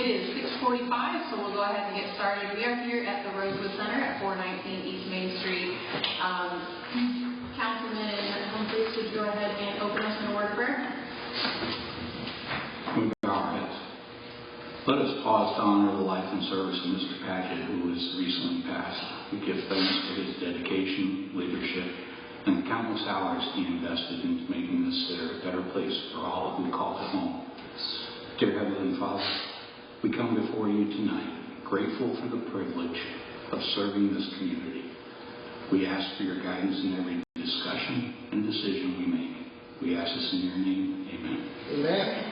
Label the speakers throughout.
Speaker 1: It is 6:45, so we'll go ahead and get started. We are here at the Rosewood Center at 419 East Main Street. Councilman Humphries, would you go ahead and open us in a word of prayer?
Speaker 2: We bow our heads. Let us pause to honor the life and service of Mr. Paget, who was recently passed. We give thanks for his dedication, leadership, and the countless hours he invested into making this city a better place for all who call it home. Dear Heavenly Father, we come before you tonight, grateful for the privilege of serving this community. We ask for your guidance in every discussion and decision we make. We ask this in your name. Amen.
Speaker 3: Amen.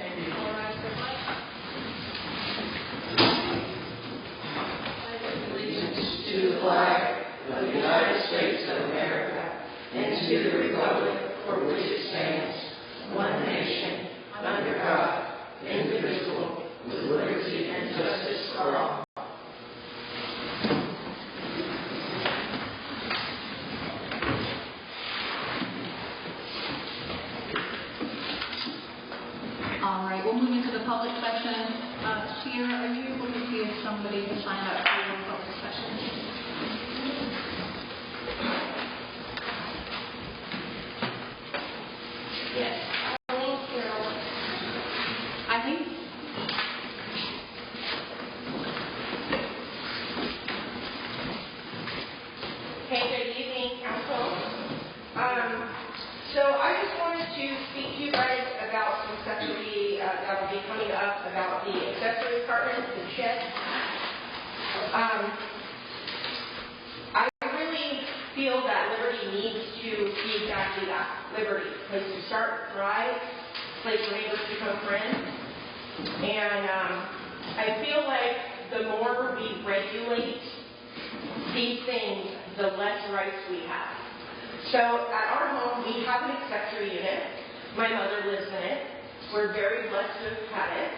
Speaker 3: To the flag of the United States of America and to the republic for which it stands, one nation, under God, indivisible, with liberty and justice for all.
Speaker 1: All right, we'll move into the public session. Sierra, are you able to see if somebody can sign up for the public session?
Speaker 4: Yes.
Speaker 1: I think.
Speaker 4: Hey, good evening, Council. So I just wanted to speak to you guys about some stuff that will be coming up about the accessory apartments and sheds. I really feel that Liberty needs to be exactly that, Liberty. Place to start, thrive, place where neighbors become friends. And I feel like the more we regulate these things, the less rights we have. So at our home, we have an accessory unit. My mother lives in it. We're very blessed to have had it.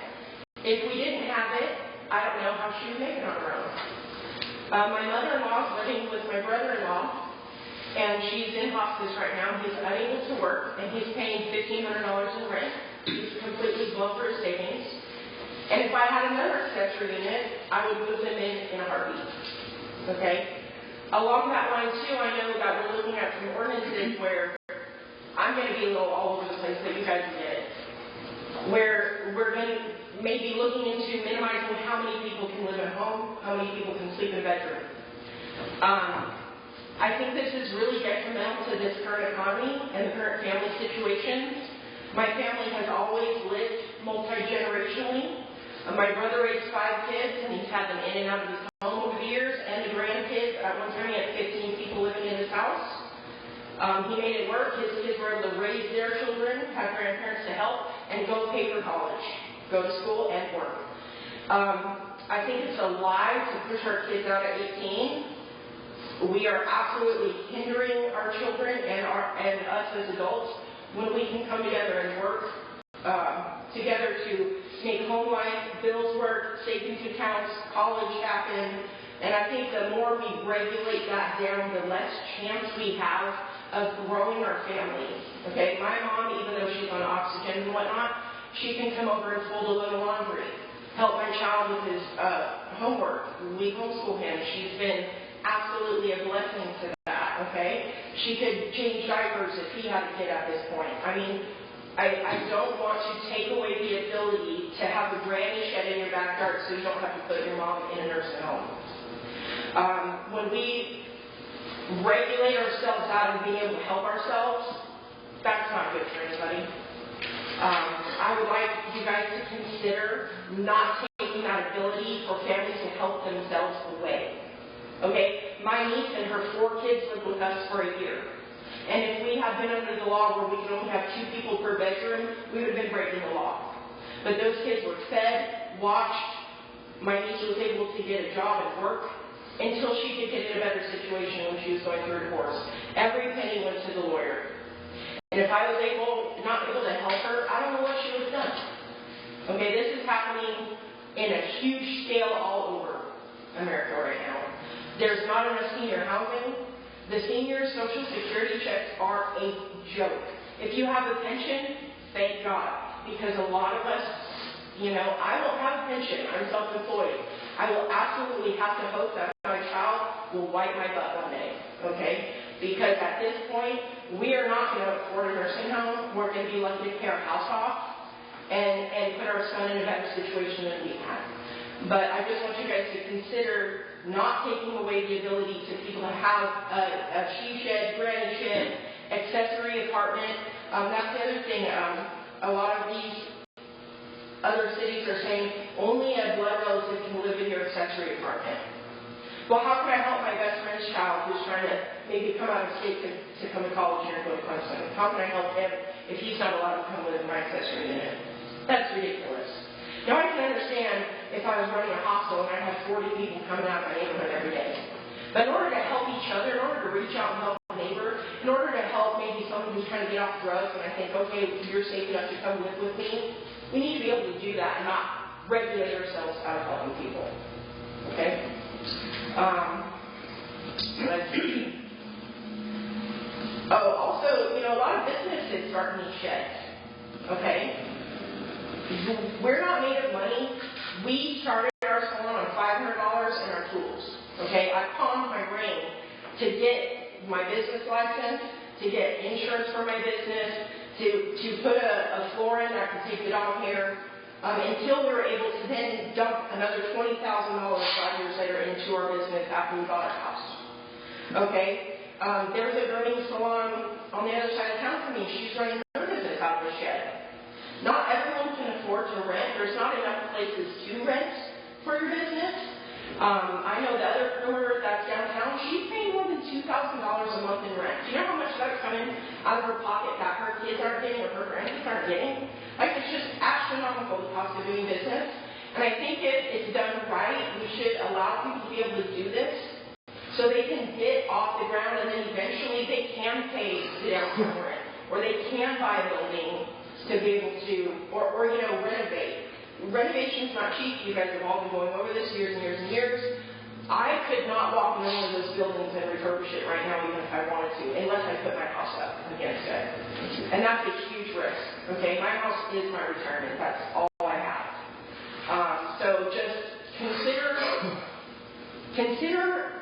Speaker 4: If we didn't have it, I don't know how she would make it on her own. My mother-in-law is living with my brother-in-law, and she's in hospice right now. He's unable to work, and he's paying $1,500 in rent. He's completely blown for his savings. And if I had another accessory unit, I would move them in a heartbeat. Okay? Along that line, too, I know that we're looking at some ordinances where I'm going to be a little all over the place, but you guys get it. Where we're going to maybe looking into minimizing how many people can live at home, how many people can sleep in a bedroom. I think this is really detrimental to this current economy and the current family situations. My family has always lived multi-generationally. My brother raised 5 kids, and he's had them in and out of his home over the years, and the grandkids. At one time, he had 15 people living in his house. He made it work. His kids were able to raise their children, have grandparents to help, and go pay for college, go to school, and work. I think it's a lie to push our kids out at 18. We are absolutely hindering our children and us as adults when we can come together and work together to make home life, bills work, savings accounts, college happen. And I think the more we regulate that down, the less chance we have of growing our families. Okay, my mom, even though she's on oxygen and whatnot, she can come over and fold a little laundry, help my child with his homework. We homeschool him. She's been absolutely a blessing to that. Okay, she could change diapers if he had a kid at this point. I mean, I don't want to take away the ability to have a granny shed in your backyard so you don't have to put your mom in a nursing home. When we regulate ourselves out of being able to help ourselves, that's not good for anybody. I would like you guys to consider not taking that ability for families to help themselves away. Okay? My niece and her 4 kids lived with us for a year. And if we had been under the law where we could only have 2 people per bedroom, we would have been breaking the law. But those kids were fed, watched. My niece was able to get a job and work until she could get in a better situation when she was going through a divorce. Every penny went to the lawyer. And if I was not able to help her, I don't know what she would have done. Okay, this is happening in a huge scale all over America right now. There's not enough senior housing. The senior Social Security checks are a joke. If you have a pension, thank God, because a lot of us You know, I don't have a pension. I'm self-employed. I will absolutely have to hope that my child will wipe my butt one day, okay? Because at this point, we are not going to afford a nursing home. We're going to be lucky to pay our house off and put our son in a better situation than we have. But I just want you guys to consider not taking away the ability to people to have a she shed, granny shed, accessory apartment. That's the other thing. A lot of these other cities are saying only a blood relative can live in your accessory apartment. Well, how can I help my best friend's child who's trying to maybe come out of state to come to college here and go to Clemson? How can I help him if he's not allowed to come live in my accessory unit? That's ridiculous. Now, I can understand if I was running a hospital and I had 40 people coming out of my neighborhood every day. But in order to help each other, in order to reach out and help a neighbor, in order to help maybe someone who's trying to get off drugs and I think, okay, you're safe enough to come live with me, we need to be able to do that and not regulate ourselves out of helping people. Okay? Let's see. Oh, also, you know, a lot of businesses start in these sheds. Okay? We're not made of money. We started our salon on $500 and our tools. Okay? I pawned my brain to get my business license, to get insurance for my business, to put a floor in that could take the dog hair, until we were able to then dump another $20,000 5 years later into our business after we bought our house. Okay? There's a grooming salon on the other side of town from me. She's running her business out of the shed. Not everyone can afford to rent. There's not enough places to rent for your business. I know the other groomer that's downtown, she's paying more than $2,000 a month in rent. Do you know how much that's coming out of her pocket that her kids aren't getting or her grandkids aren't getting? Like, it's just astronomical, the cost of doing business. And I think if it's done right, we should allow people to be able to do this so they can get off the ground and then eventually they can pay the downtown rent or they can buy a building to be able to, or you know, renovate. Renovation's not cheap. You guys have all been going over this years and years and years. I could not walk in one of those buildings and refurbish it right now, even if I wanted to, unless I put my house up against it. And that's a huge risk. Okay, my house is my retirement. That's all I have. So just consider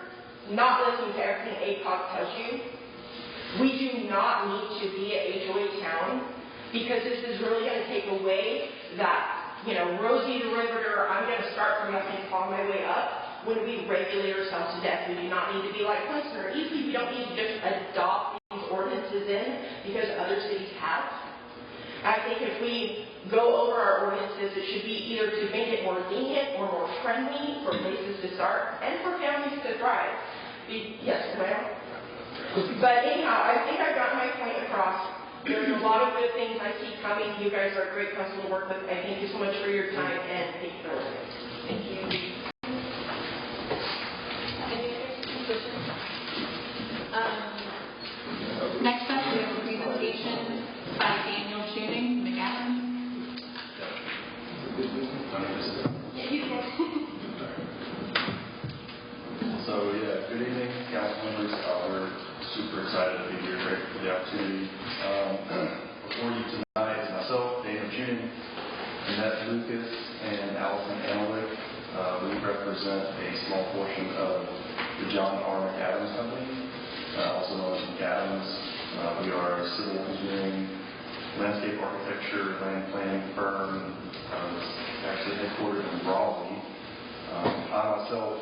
Speaker 4: not listening to everything ACOG tells you. We do not need to be a HOA town, because this is really going to take away that, you know, Rosie the Riveter, I'm going to start from nothing, claw my way up. When we regulate ourselves to death, we do not need to be like Clemson or Easley. We don't need to just adopt these ordinances in because other cities have. I think if we go over our ordinances, it should be either to make it more lenient or more friendly for places to start and for families to thrive. Yes, ma'am? But anyhow, I think I've gotten my point across. There's a lot of good things I see coming. You guys are a great council to work with. I thank you so much for your time, and thank you for listening.
Speaker 1: Thank you. Next up, we have a presentation by Daniel Shooting, McAdams.
Speaker 5: So, good evening, council members. We're super excited to be here. Grateful for the opportunity. Before you tonight is myself, Daniel Shooting, Annette Lucas, and Allison Anelick. We represent a small portion of the John R. McAdams Company, also known as McAdams. We are a civil engineering, landscape architecture, land planning firm, actually headquartered in Raleigh. I myself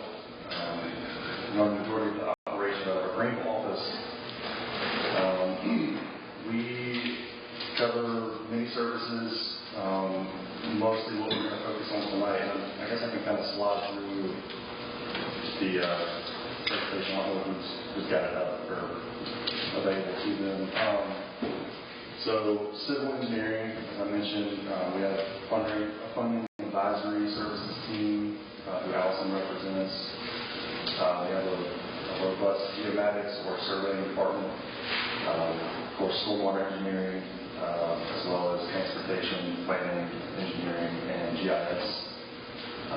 Speaker 5: run the majority of the operation of our Greenville office. We cover many services. Mostly what we're going to focus on tonight, and I guess I can kind of slide through the presentation. I don't know who's got it up or available to them. So civil engineering, as I mentioned, we have a funding advisory services team who Allison represents. We have a robust geomatics or surveying department, of course, stormwater engineering, as well as transportation, planning, engineering, and GIS. A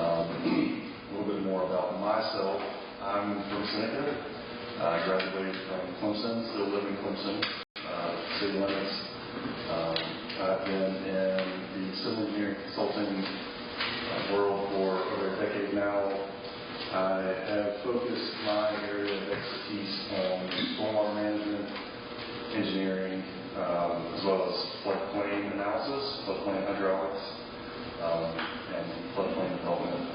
Speaker 5: little bit more about myself. I'm from Seneca. I graduated from Clemson, still live in Clemson, city limits. I've been in the civil engineering consulting hydraulics and floodplain development.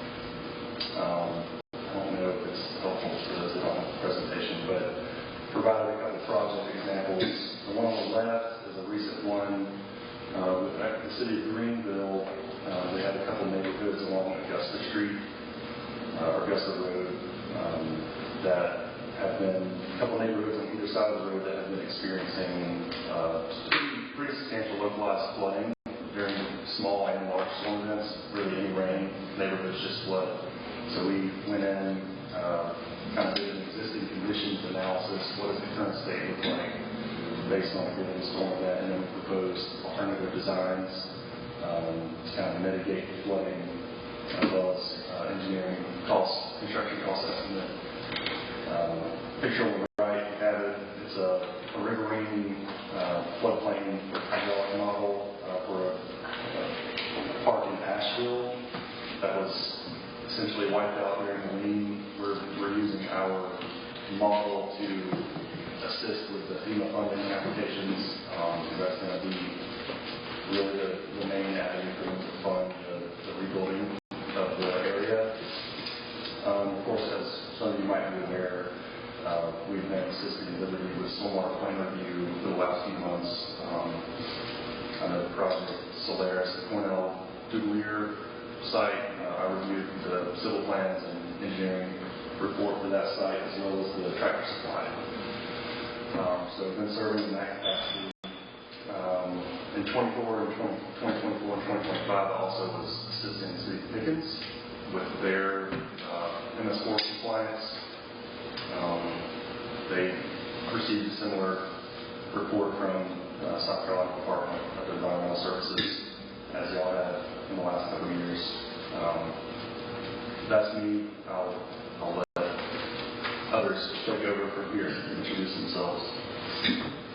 Speaker 5: I don't know if it's helpful for those that don't have the presentation, but provided a couple project examples. The one on the left is a recent one with the city of Greenville. They had a couple neighborhoods along Augusta Street, Augusta Road, that have been, a couple neighborhoods on either side of the road that have been experiencing pretty substantial localized flooding during small and large storm events. Really, any rain, neighborhoods just flood. So we went in, kind of did an existing conditions analysis. What does the current state look like based on a given storm event, and then we proposed alternative designs to kind of mitigate the flooding, as well as engineering cost, construction cost estimate. Picture on the right, you have it. It's a riverine floodplain hydraulic model for a park in Asheville that was essentially wiped out during the lean. We're using our model to assist with the FEMA funding applications, because that's going to be really the main avenue for them to fund the rebuilding of the area. Of course, as some of you might be aware, we've been assisting Liberty with stormwater plan review for the last few months on the project Solaris, the Cornell Dugalier site. I reviewed the civil plans and engineering report for that site, as well as the tractor supply. So I've been serving in that capacity. In 2024 and 2025, I also was assisting City of Pickens with their MS4 compliance. They received a similar report from South Carolina Department of Environmental Services, as y'all had in the last couple of years. That's me. I'll let others take over from here and introduce themselves.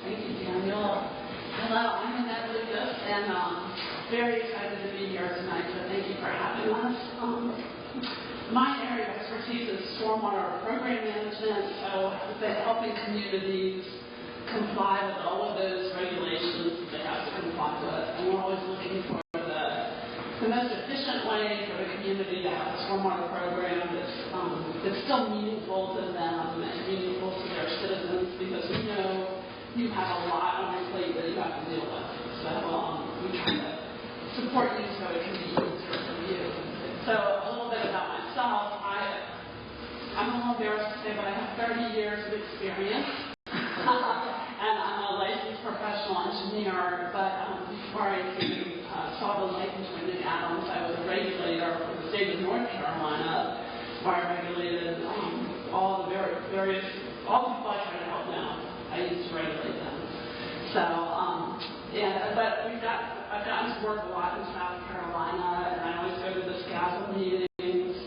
Speaker 6: Thank you, Daniel. Hello, I'm Annette Lucas, and very excited to be here tonight, so thank you for having us. My area of expertise is stormwater program management, so I've been helping communities comply with all of those regulations that they have to comply with. And we're always looking for the most efficient way for the community to have a stormwater program that's still meaningful to them and meaningful to their citizens, because we know you have a lot on your plate that you have to deal with. So we try to support you so it can be easier for you. So a little bit about myself. I'm a little embarrassed to say, but I have 30 years of experience. And I'm a licensed professional engineer, but before I saw the light in Twin Adams, I was a regulator for the state of North Carolina, where I regulated all the various, all the people I try to help now. I used to regulate them. So, but I've gotten to work a lot in South Carolina, and I always go to the SCASL meetings.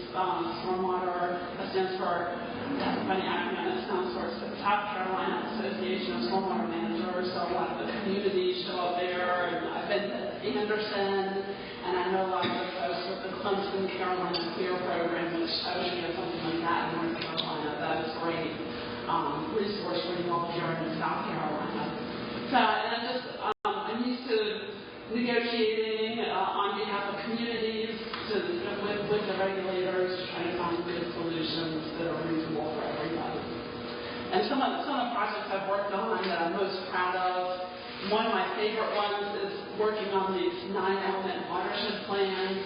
Speaker 6: Stormwater, that stands for, that's a funny acronym, it stands for South Carolina Association of Stormwater Managers. So a lot of the communities show up there, and I've been to Anderson, and I know a lot of the folks with the Clemson Carolina Clear program, which I wish we had something like that in North Carolina. That is great. Resource for you all here in South Carolina. So, and I'm used to negotiating on behalf of communities with the regulators to try to find good solutions that are reasonable for everybody. And some of the projects I've worked on that I'm most proud of, one of my favorite ones is working on these 9-element watershed plans.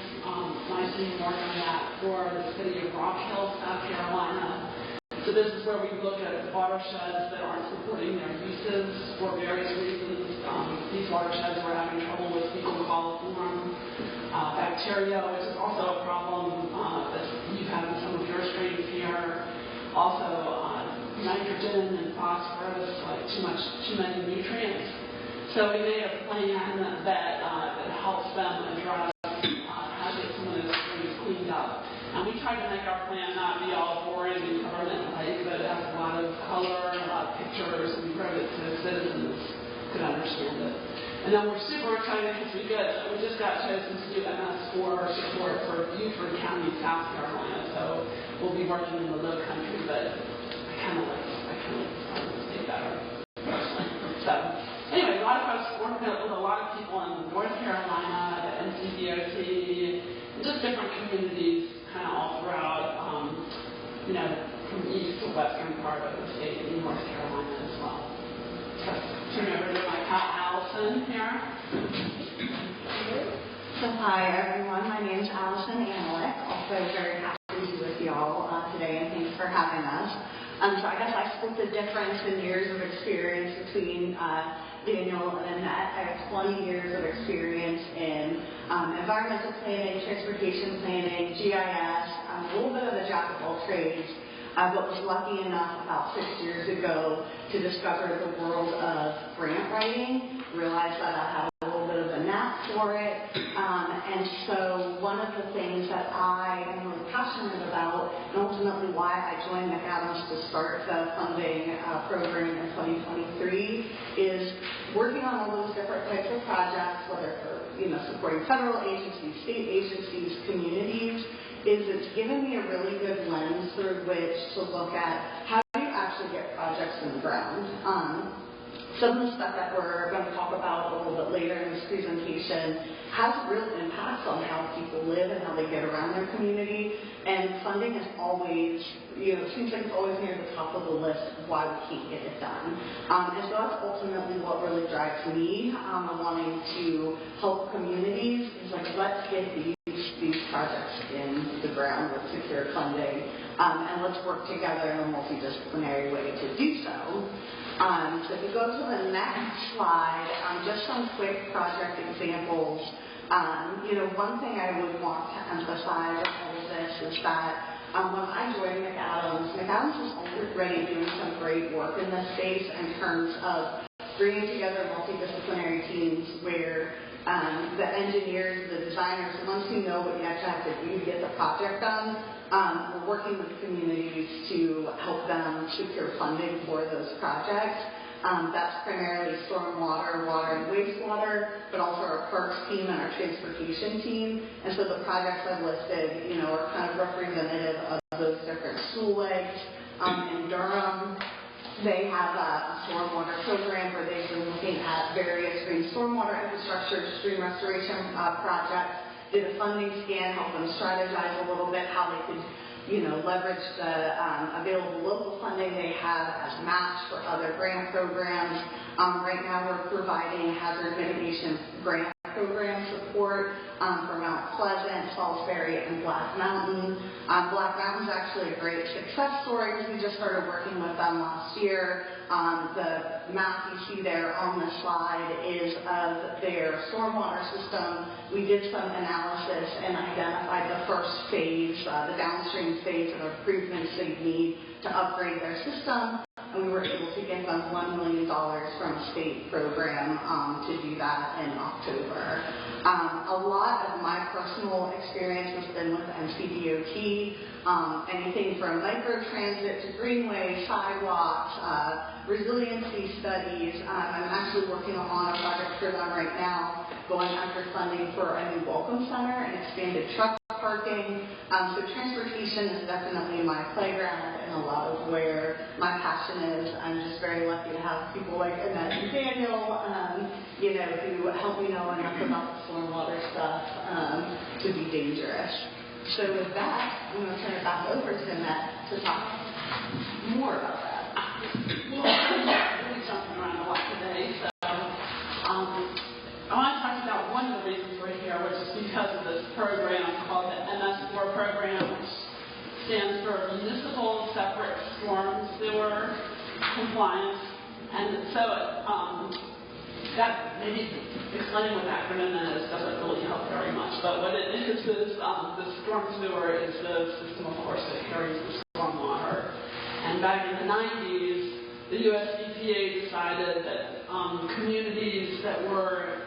Speaker 6: My team worked on that for the city of Rock Hill, South Carolina. So this is where we look at watersheds that aren't supporting their uses for various reasons. These watersheds were having trouble with fecal coliform bacteria, which is also a problem that you've had in some of your streams here. Also, nitrogen and phosphorus, like too many nutrients. So we made a plan that helps them address how to get some of those streams cleaned up. And we tried to make our plan not be all boring and government-like, but it has a lot of color and a lot of pictures, and we wrote it so citizens could understand it. And then we're super excited because we just got chosen to do MS4 support for Beaufort County, South Carolina. So we'll be working in the Low Country, but I kind of like the state better, personally. So anyway, a lot of us work with a lot of people in North Carolina and DOT, and just different communities kind of all throughout, from east to western part of the state in North Carolina as well. So turn over to my pal Allison here.
Speaker 7: So hi everyone, my name is Allison Anelick. Also very happy to be with y'all today, and thanks for having us. So I guess I split the difference in years of experience between Daniel and Annette. I have 20 years of experience in environmental planning, transportation planning, GIS, a little bit of a jack of all trades, but was lucky enough about 6 years ago to discover the world of grant writing, realized that I have a little bit of a knack for it, and so one of the things that I am really passionate about, and ultimately why I joined McAdams to start the funding program in 2023, is working on all those different types of projects, whether for supporting federal agencies, state agencies, communities, is it's given me a really good lens through which to look at how do you actually get projects in the ground. Some of the stuff that we're going to talk about a little bit later in this presentation has real impacts on how people live and how they get around their community, and funding is always, it seems like it's always near the top of the list of why we can't get it done. And so that's ultimately what really drives me wanting to help communities, is like, let's get these projects in the ground with secure funding, and let's work together in a multidisciplinary way to do so. So if you go to the next slide, just some quick project examples. One thing I would want to emphasize with all of this is that when I joined McAdams was already doing some great work in this space in terms of bringing together multidisciplinary teams where the engineers, the designers, the ones who know what you actually have to do to get the project done, we're working with communities to help them secure funding for those projects. That's primarily stormwater, water, and wastewater, but also our parks team and our transportation team. And so the projects I've listed, are kind of representative of those different stool legs. In Durham, they have a stormwater program where they've been looking at various green stormwater infrastructure, stream restoration projects, did a funding scan, helped them strategize a little bit how they could leverage the available local funding they have as match for other grant programs. Right now we're providing hazard mitigation grant program support for Mount Pleasant, Salisbury, and Black Mountain. Black Mountain's actually a great success story because we just started working with them last year. The map you see there on the slide is of their stormwater system. We did some analysis and identified the first phase, the downstream phase of improvements they need to upgrade their system. And we were able to get them $1 million from a state program to do that in October. A lot of my personal experience has been with NCDOT, anything from microtransit to greenways, sidewalks, resiliency studies. I'm actually working on a project for them right now, going after funding for a new welcome center and expanded truck parking. So transportation is definitely my playground and a lot of where my passion is. I'm just very lucky to have people like Annette and Daniel, who help me know enough about the stormwater stuff to be dangerous. So with that, I'm going to turn it back over to Annette to talk more about that.
Speaker 6: Well, we'll be jumping around a lot today, so I want to talk about one of the reasons we're here, which is because of this program called the MS4 program, which stands for Municipal Separate Storm Sewer Compliance. And so that maybe explaining what that acronym is doesn't really help very much. But what it is the storm sewer is the system, of course, that carries the stormwater. And back in the 90s, the U.S. EPA decided that communities that were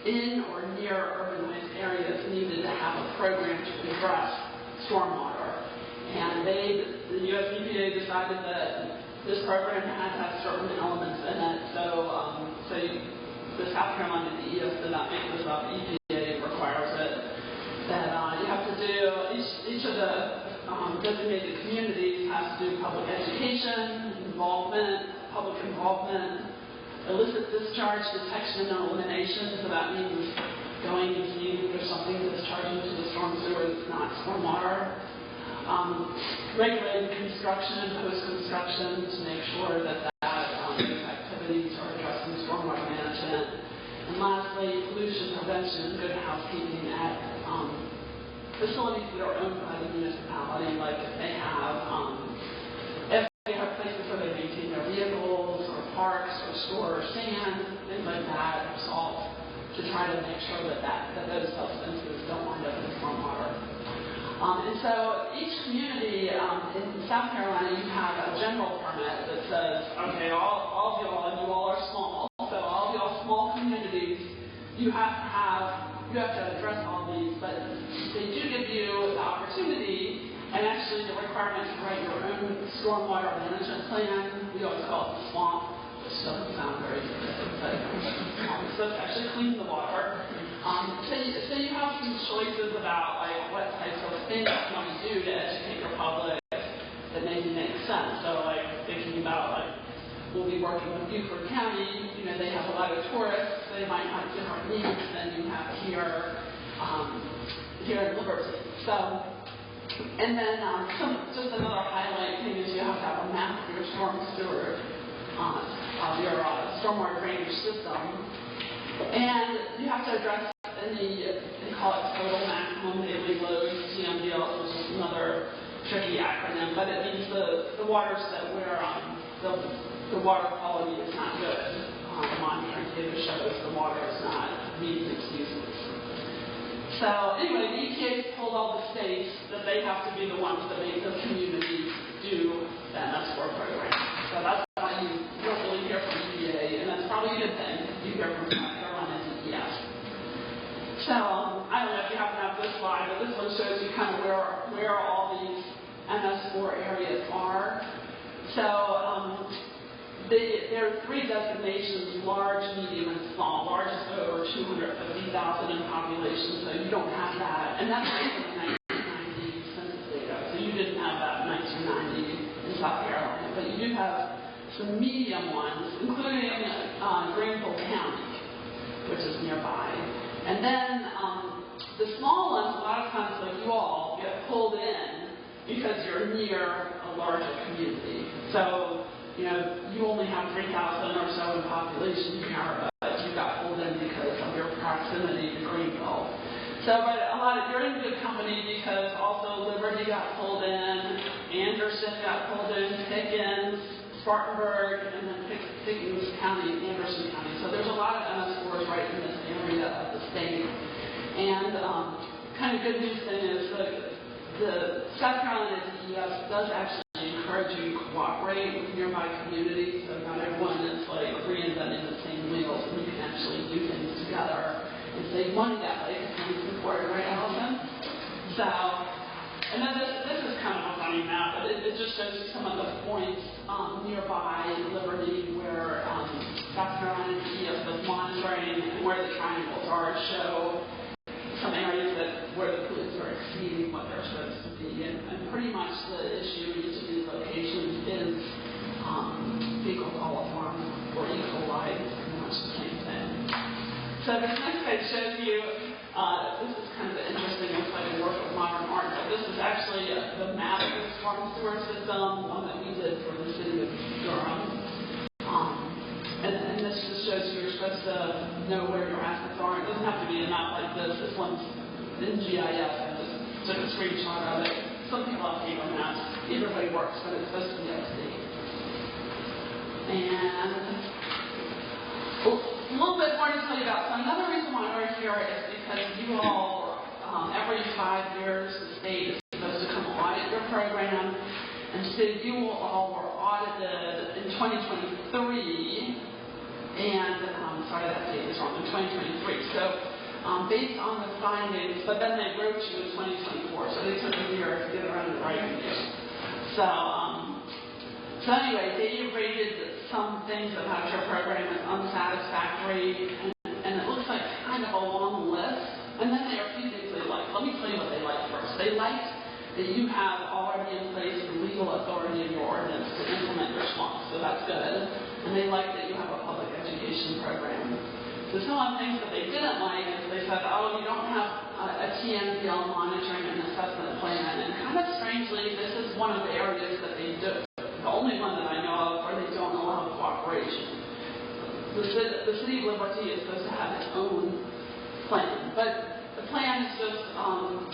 Speaker 6: in or near urban waste areas needed to have a program to address stormwater. And the U.S. EPA decided that this program had to have certain elements in it. The South Carolina DES did not make this up. EPA requires it. That you have to do, each of the designated communities has to do public education, public involvement, illicit discharge detection and elimination. So that means going and seeing if there's something that not stormwater. Regulating construction and post-construction to make sure that those activities are addressing stormwater management. And lastly, pollution prevention and good housekeeping at facilities that are owned by the municipality, like if they have places where they maintain their vehicles, or parks, or store sand, things like that, or salt, to try to make sure that those substances don't wind up in stormwater. And so each community in South Carolina, you have a general permit that says, okay, all of y'all, and you all are small, so all of y'all small communities, you have to address all these, but they do give you the opportunity and actually the requirement to write your own stormwater management plan. We always call it the swamp, which doesn't sound very good, but it's supposed to actually clean the water. So you have some choices about like what types of things you want to do to educate your public that maybe make sense. So like thinking about like we'll be working with Beaufort County, they have a lot of tourists, they might have different needs than you have here in Liberty. So, and then just another highlight thing is you have to have a map of your storm sewer, of your stormwater drainage system, and you have to address they call it total maximum daily load, TMDL, which is another tricky acronym, but it means the waters that where the water quality is not good. The monitoring data shows the water is not meeting its uses. So anyway, the EPA has told all the states that they have to be the ones that make the communities do the MS4 program. So that's why you don't really hear from EPA, and that's probably a good thing. You hear from South Carolina DES. So I don't know if you happen to have this slide, but this one shows you kind of where all these MS4 areas are. So there are three designations: large, medium, and small. Large is over 250,000 in population, so you don't have that. And that's from the 1990 census data, so you didn't have that in 1990 in South Carolina. But you do have some medium ones, including Greenville County, which is nearby. And then the small ones, a lot of times, like you all, get pulled in because you're near a larger community. So you only have 3,000 or so in population here, but you got pulled in because of your proximity to Greenville. So, but you're in good company because also Liberty got pulled in, Anderson got pulled in, Pickens, Spartanburg, and then Pickens County, Anderson County. So there's a lot of MS4s right in this area of the state. And kind of good news thing is the South Carolina DES does actually encourage you to cooperate with nearby communities, so not everyone is like reinventing the same wheels, and you can actually do things together and save money that way, because money's important, right, Allison? So, and then this is kind of a funny map, but it just shows you some of the points nearby Liberty where South Carolina DES was monitoring, and where the triangles are show some areas where the pollutants are exceeding what they're supposed to be, and pretty much the issue in each of these locations is fecal coliform or E. coli, pretty much the same thing. So this next page shows you, this is kind of interesting, it's like a work of modern art, but this is actually the map of the storm sewer system, one that we did for the city of Durham. And this just shows you're supposed to know where your assets are. It doesn't have to be a map like this. This one's in GIS. I just took a screenshot of it. Some people have paper maps. Either way works, but it's supposed to be up to date. And a little bit more to tell you about. So another reason why we're here is because you all, every 5 years, the state is supposed to come audit your program. And so you all were audited in 2023. And, sorry, that date is wrong, in 2023. So, based on the findings, but then they wrote you in 2024, so they took a year to get around to writing you. So anyway, they rated some things about your program as unsatisfactory, and it looks like kind of a long list. And then there are a few things they liked. Let me tell you what they liked first. They liked that you have already in place the legal authority in your ordinance to implement your swamp, so that's good. And they like that you have a public education program. So some of the things that they didn't like is they said, oh, you don't have a TMDL monitoring and assessment plan, and kind of strangely, this is one of the areas that they do, the only one that I know of where they don't allow cooperation. The City of Liberty is supposed to have its own plan, but the plan is just a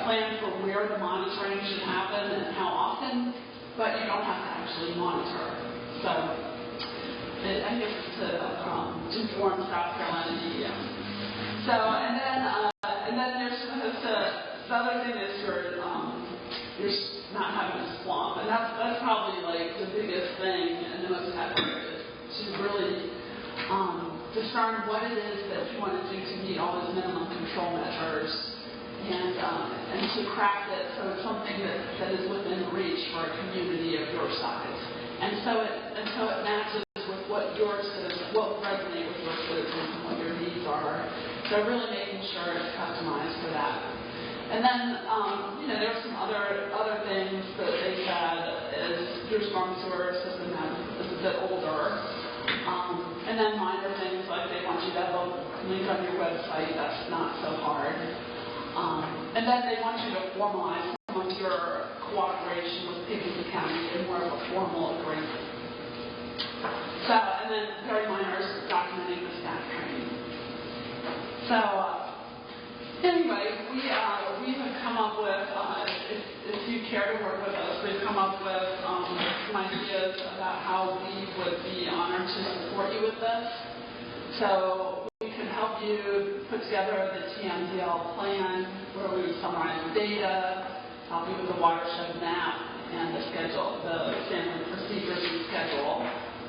Speaker 6: plan for where the monitoring should happen and how often, but you don't have to actually monitor. So I guess it's to inform South Carolina DEM. So, and then there's supposed to, the other thing is you're not having a swamp, and that's probably like the biggest thing and the most effort to really discern what it is that you want to do to meet all those minimum control measures, and to craft it so it's something that is within reach for a community of your size, and so it matches with what what resonate with your citizens and what your needs are. So really making sure it's customized for that. And then there's some other things that they said is your storm sewer system is a bit older. And then minor things like they want you to have a link on your website. That's not so hard. And then they want you to formalize some of your cooperation with Pickens County in more of a formal agreement. So, and then very minor is documenting the staff training. So, anyway, we have come up with, if you care to work with us, we've come up with some ideas about how we would be honored to support you with this. So we can help you put together the TMDL plan where we would summarize the data, help you with the watershed map and the schedule, the standard procedures and schedule,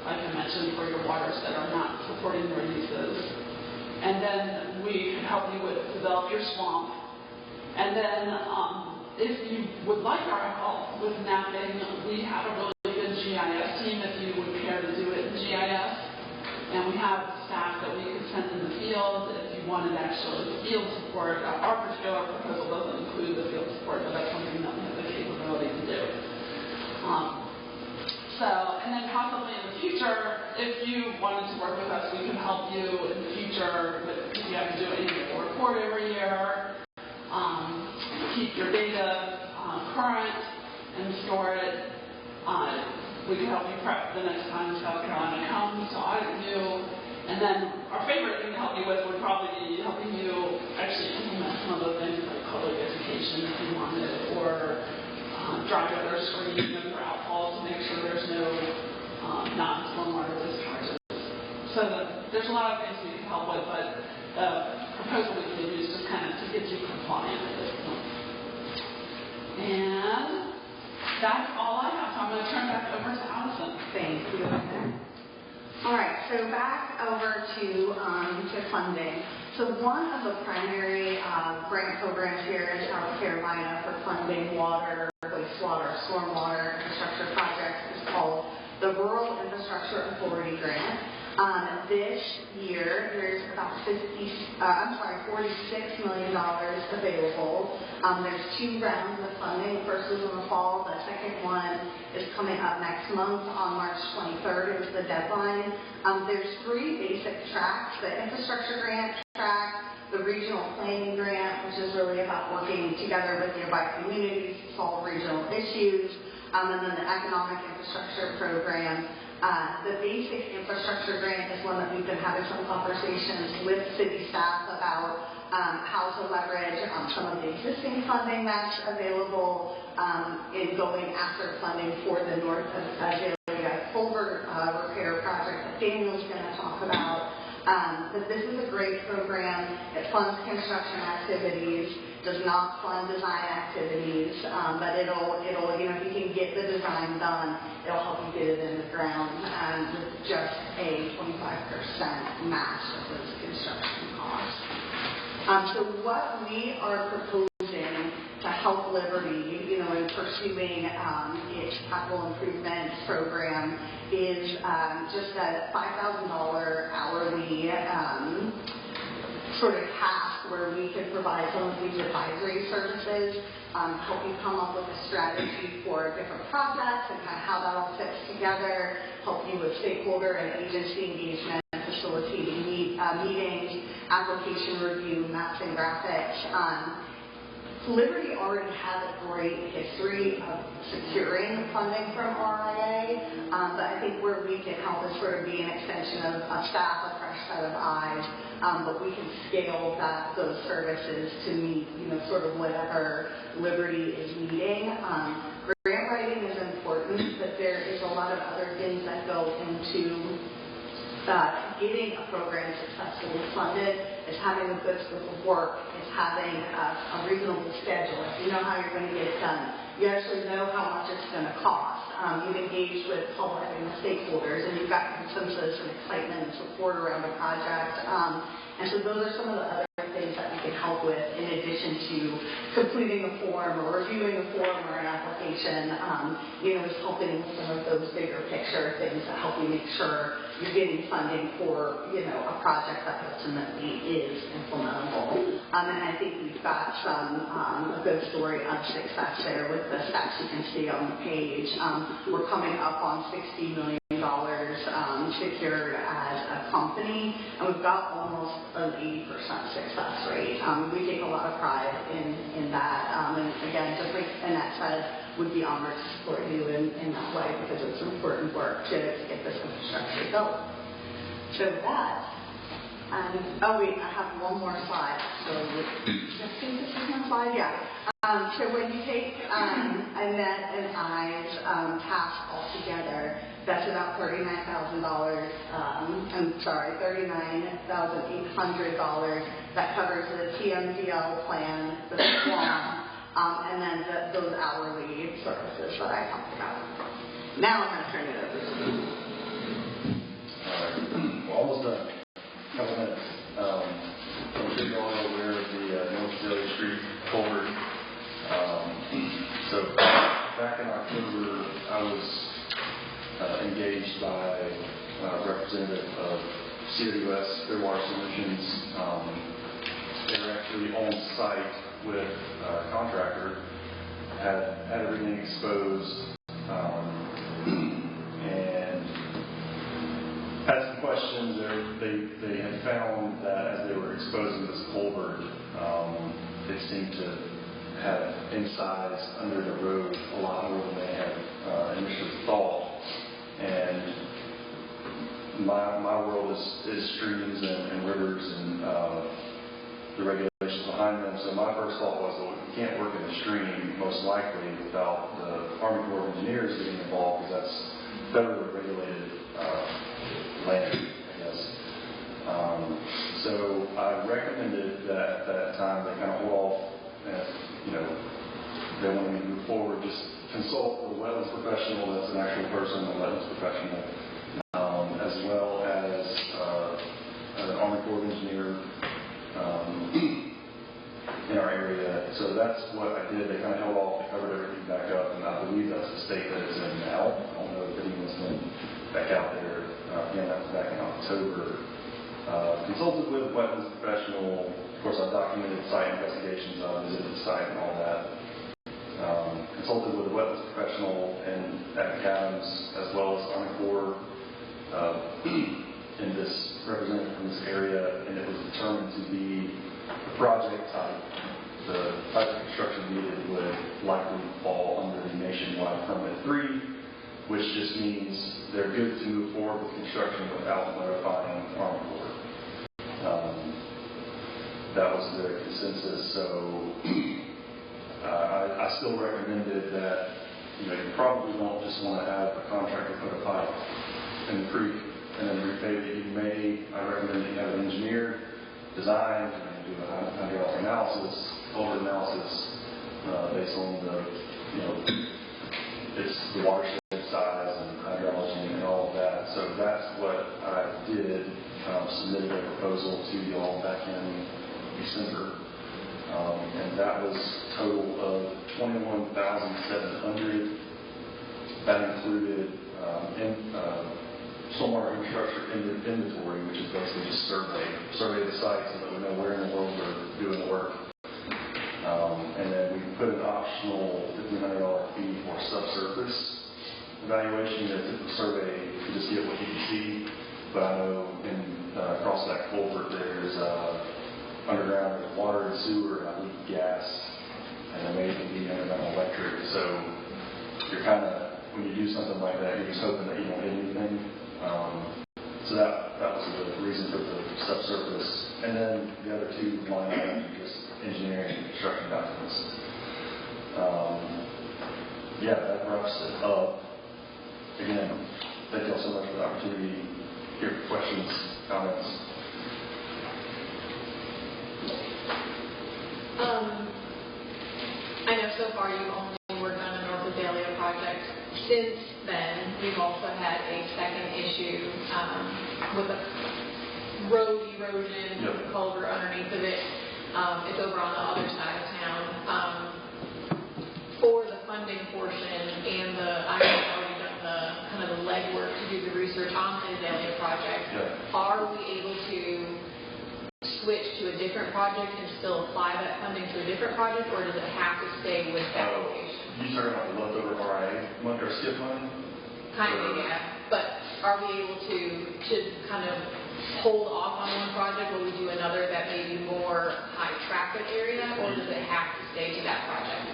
Speaker 6: like I mentioned, for your waters that are not supporting your uses. And then we can help you develop your swamp. And then if you would like our help with mapping, we have a really good GIS team if you would care to do it in GIS. And we have staff that we could send in the field if you wanted actually field support. Our particular proposal doesn't include the field support, but that's something that we have the capability to do. And then possibly in the future, if you wanted to work with us, we can help you in the future if you have to do an annual report every year, keep your data current and store it. We can help you prep the next time South Carolina comes to audit you. And then our favorite thing to help you with would probably be helping you actually implement some of the things like public education if you wanted, or dry weather screening of your outfalls to make sure there's no non-stormwater discharges. So there's a lot of things we can help with, but the proposal we can use just kind of to get you compliant at this point. And that's all I have, so I'm going to turn back over to Allison.
Speaker 7: Thank you. All right, so back over to funding. So one of the primary grant programs here in South Carolina for funding water, wastewater, stormwater infrastructure projects is called the Rural Infrastructure Authority Grant. This year, there's about $46 million available. There's 2 rounds of funding. The first is in the fall. The second one is coming up next month on March 23rd is the deadline. There's 3 basic tracks: the infrastructure grant track, the regional planning grant, which is really about working together with nearby communities to solve regional issues, and then the economic infrastructure program. The basic infrastructure grant is one that we've been having some conversations with city staff about how to leverage some of the existing funding that's available in going after funding for the North Azalea Culvert repair project that Daniel's going to talk about. But this is a great program. It funds construction activities, does not fund design activities, but it'll if you can get the design done, it'll help you get it in the ground with just a 25% match of those construction costs. So what we are proposing to help Liberty, in pursuing its capital improvement program is just a $5,000 hourly sort of task where we can provide some of these advisory services, help you come up with a strategy for a different process and kind of how that all fits together, help you with stakeholder and agency engagement, facilitating meetings, application review, maps and graphics. Liberty already has a great history of securing funding from RIA, but I think where we can help is sort of be an extension of staff, a fresh set of eyes, but we can scale those services to meet, sort of whatever Liberty is needing. Grant writing is important, but there is a lot of other things that go into getting a program successfully funded. Is having a good scope of work, is having a reasonable schedule. If you know how you're going to get it done, you actually know how much it's going to cost. You've engaged with public and the stakeholders, and you've got consensus and excitement and support around the project. And so those are some of the other things that we can help with in addition to completing a form or reviewing a form or an application, is helping with some of those bigger picture things that help you make sure you're getting funding for, a project that ultimately is implementable. And I think we've got a good story of success there with the stats you can see on the page. We're coming up on $60 million secured as a company, and we've got almost an 80% success rate. We take a lot of pride in that, and again, just like Annette said, would be honored to support you in that way because it's important work to get this infrastructure built. So with that, oh wait, I have one more slide. So I think this is my slide, yeah. So when you take Annette and I's task all together, that's about $39,800 that covers the TMDL plan, the SWAM, and then those hourly services that I talked about. Now I'm going to turn it over to you.
Speaker 5: All right. We're almost done. A couple minutes. I'm sure you're all aware of the North Daly Street culvert. So back in October, I was engaged by a representative of CWS, Clearwater Solutions. They were actually on site with a contractor, had everything exposed, and had some questions. They had found that as they were exposing this culvert, they seemed to have incised under the road a lot more than they had initially thought. And my world is streams and rivers and the regulations behind them. So my first thought was, well, you can't work in a stream most likely without the Army Corps of Engineers getting involved because that's federally regulated land, I guess. So I recommended that at that time they kind of hold off, and they wanted me to move forward, just consult with a wetlands professional that's an actual person, a wetlands professional, as well as an Army Corps of Engineer in our area. So that's what I did. They kind of held off, they covered everything back up, and I believe that's the state that it's in now. I don't know if anyone's been back out there. Again, that was back in October. Consulted with a wetlands professional. Of course, I documented site investigations. I visited the site and all that. Consulted with a wetlands professional at McAdams as well as Army Corps in this representative from this area, and it was determined to be a project type. The type of construction needed would likely fall under the Nationwide Permit 3, which just means they're good to move forward with construction without notifying Army Corps. That was their consensus. So I still recommended that you probably don't just want to have a contractor put a pipe in the creek and then repave it. I recommend that you have an engineer design and do a hydraulic analysis, culvert analysis based on the watershed size and hydrology and all of that. So that's what I did. Submitted a proposal to you all back in December. And that was a total of $21,700. That included stormwater infrastructure inventory, which is basically just survey the site so that we know where in the world we're doing the work. And then we put an optional $1,500 fee for subsurface evaluation. A typical survey, you just get what you can see. But I know across that culvert there's underground water and sewer, and I believe gas and then maybe the underground electric. So you're kind of, when you do something like that, you're just hoping that you don't hit anything. So that was the reason for the subsurface. And then the other two line items are just engineering and construction documents. Yeah, that wraps it up. Again, thank you all so much for the opportunity. Hear questions, comments.
Speaker 1: I know so far you've only worked on the North Azalea project. Since then, we've also had a second issue with a road erosion, with a culvert underneath of it. It's over on the other side of town. For the funding portion and I've already done the kind of the legwork to do the research on the Azalea project. Are we able to switch to a different project and still apply that funding to a different project, or does it have to stay with that location?
Speaker 5: You talking about the leftover RIA money or skip money?
Speaker 1: Kind of, yeah. But are we able to kind of hold off on one project while we do another that may be more high traffic area, or does it have to stay to that project?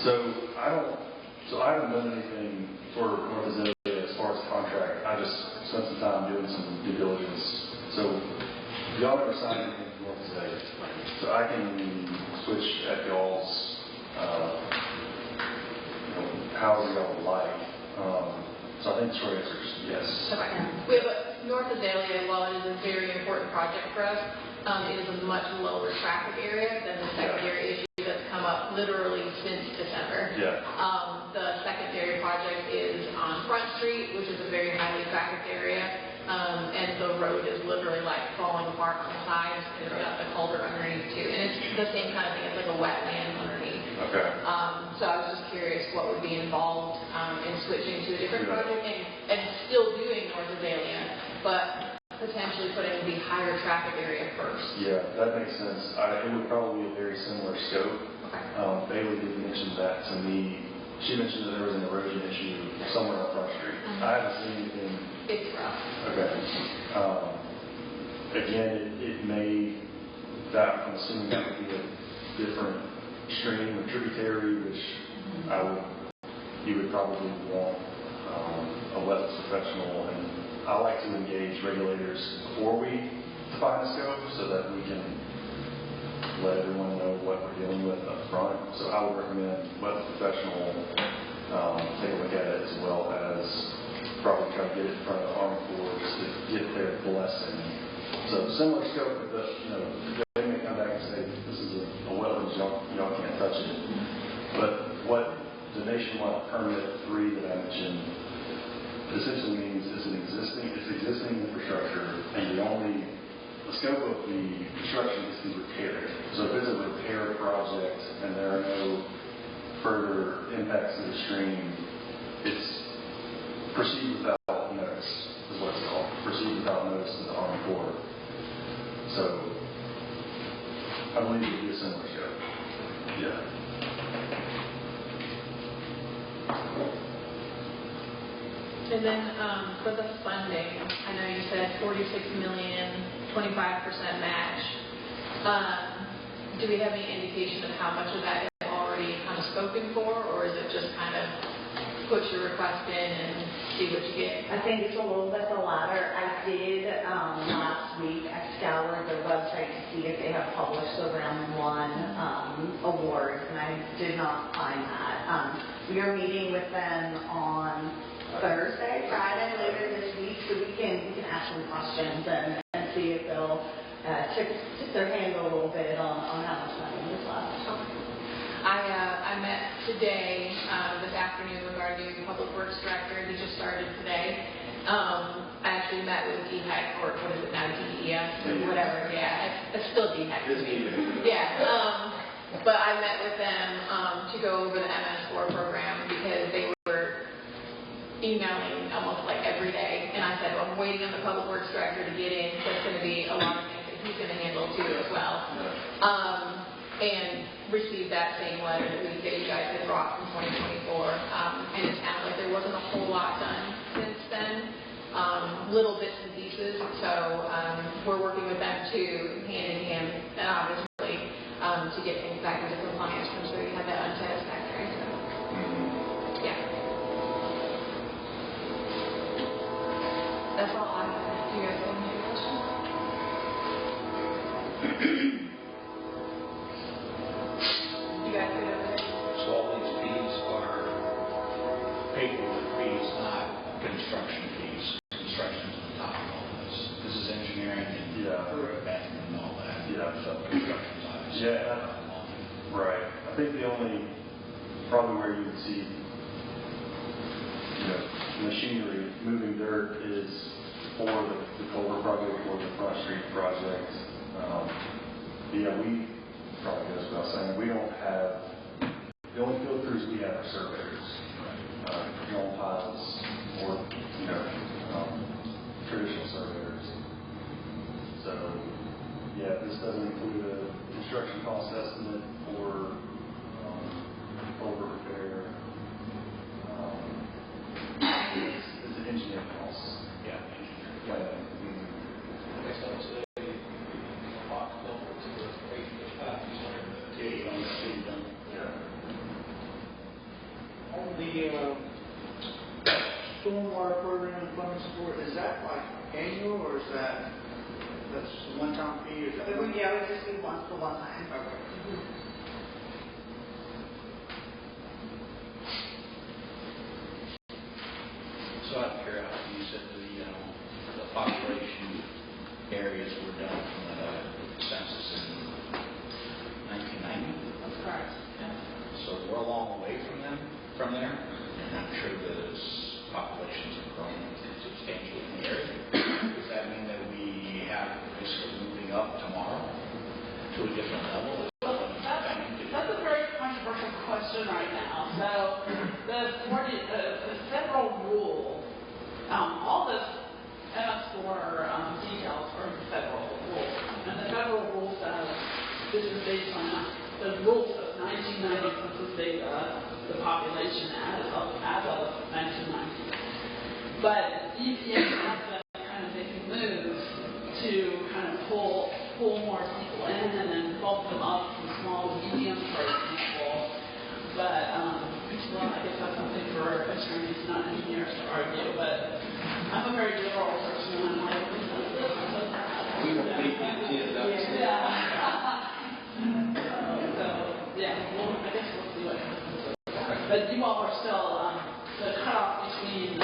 Speaker 5: So I haven't done anything for North Azalea as far as contract. I just spent some time doing some due diligence. So y'all never signed anything for North Azalea. So I can switch at y'all's, however y'all would like. So I think the short answer is yes.
Speaker 1: Okay. We have North Azalea, while it is a very important project for us, it is a much lower traffic area than the secondary issue that's come up literally since December. The secondary project is on Front Street, which is a very highly trafficked area, and the road is literally like falling apart on the sides, and it's got the culvert underneath too. And it's the same kind of thing, it's like a wetland underneath. So I was just curious what would be involved in switching to a different project and still doing North Azalea, but potentially putting the higher traffic area first.
Speaker 5: Yeah, that makes sense. It would probably be a very similar scope. Bailey did mention that to me. She mentioned that there was an erosion issue somewhere on Front Street. I haven't seen anything.
Speaker 1: It's rough.
Speaker 5: Okay. Again, it may, I'm assuming that would be a different stream or tributary, which you would probably want a wetlands professional, and I like to engage regulators before we define the scope so that we can let everyone know what we're dealing with up front. So I would recommend wetlands professional take a look at it, as well as probably try to get it in front of the Army Corps to get their blessing. So similar scope, but they may come back and say this is a wetlands, y'all can't touch it. But what the nationwide permit 3 that I mentioned essentially means it's existing infrastructure, and the scope of the construction is to repair it. So if it's a repair project and there are no further impacts to the stream, it's proceed without notice, is what it's called. Proceed without notice to the Army Corps. So I believe it would be a similar scope.
Speaker 1: And then for the funding, I know you said $46 million, 25% match. Do we have any indication of how much of that is already kind of spoken for, or is it just kind of put your request in and see what you get?
Speaker 7: I think it's a little bit the latter. I did last week, I scoured their website to see if they have published the round 1 awards, and I did not find that. We are meeting with them on Friday later this week, so we can ask them questions and see if they'll tip their hand a little bit on how much money is left.
Speaker 1: I met today, this afternoon, with our new Public Works Director. He just started today. I actually met with DHEC, or what is it now, DES, or whatever. Yeah, it's still DHEC to me. Yeah. But I met with them to go over the MS4 program because they were emailing almost like every day. And I said, well, I'm waiting on the Public Works Director to get in. There's going to be a lot of things that he's going to handle too as well. And received that same letter that you guys had brought from 2024. And it sounded like there wasn't a whole lot done since then. Little bits and pieces. So we're working with them too, hand in hand, and obviously, to to get things back into compliance from sure you have that unsatisfactory. So, yeah. That's all I have. Do you guys have any questions? You guys good over there?
Speaker 2: So all these fees are paperwork fees, not construction fees. Construction's on top of all this. This is engineering and abandonment and all that.
Speaker 5: Yeah.
Speaker 2: So construction's obviously
Speaker 5: Yeah.
Speaker 2: not involved.
Speaker 5: Right. I think the only, probably where you would see, machinery moving dirt is for the culvert project or the Front Street project. Yeah, we probably goes without saying, we don't have, the only field crews we have are surveyors, drone pilots, or, traditional surveyors. So, yeah, this doesn't include a construction cost estimate for culvert repair. It's an engineering cost.
Speaker 2: Yeah, engineering.
Speaker 5: Yeah.
Speaker 2: I guess I would say box culvert to the rate of yeah, you don't see them.
Speaker 5: Yeah.
Speaker 8: On the stormwater program and funding support, is that like annual or is that's a one-time fee? Or is that
Speaker 7: It would just be once for one time.
Speaker 8: Okay.
Speaker 2: So out of curiosity, you said the population areas were done from the census in 1990.
Speaker 6: That's correct. Yeah.
Speaker 2: So we're a long way from there, and I'm sure the populations have grown substantially in the area. Does that mean that we have basically moving up tomorrow to a different level?
Speaker 6: That's a very controversial question right now. So the federal rule, all this MS4 details are federal rules, and the federal rule says this is based on the rule says 1990 census data, the population as of 1990. But EPA has been kind of making moves to kind of pull more people in and then bulk them up from small to medium, for example. But, well, I guess that's something for attorneys, not engineers, to argue. But I'm a very liberal person, and I'm like,
Speaker 2: We will be in
Speaker 6: well, I guess we'll see what happens. But you all are still, the cutoff between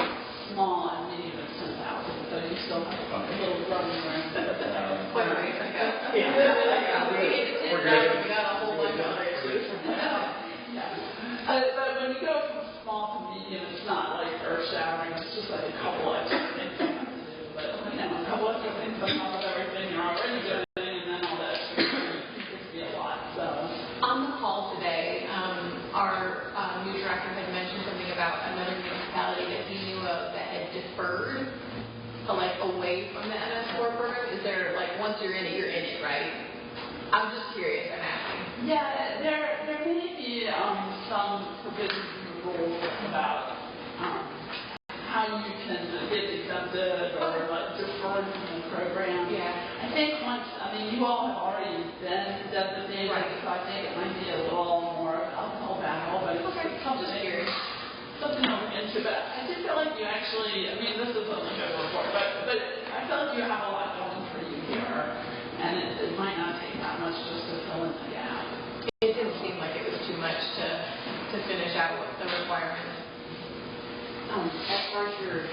Speaker 6: small and medium is 10,000, so you still have a little running room.
Speaker 1: We're good. We got a whole bunch of others.
Speaker 6: But when you go from small to medium, it's not like earth-shattering. It's just like a couple extra things you have to do. But a couple extra things on top of everything you're already doing, and then all that extra things could be a lot. So
Speaker 1: On the call today, our new director had mentioned something about another municipality that he knew of that had deferred, away from the MS4 program. Is there, once you're in it, right? I'm just curious. I'm asking.
Speaker 6: yeah, there may be some provisions in the rules about how you can get exempted or deferred from the program.
Speaker 1: Yeah.
Speaker 6: I think you all have already been designated,
Speaker 1: Right.
Speaker 6: so I think it might be a little more uphill battle, but
Speaker 1: Okay.
Speaker 6: I'm just curious. Something to look into, but I do feel like you actually, this isn't a good report, but I feel like you have a lot going for you here, and it might not take that much just to fill in the gap.
Speaker 1: It didn't seem like it was too much to finish out what the requirements.
Speaker 9: As far as your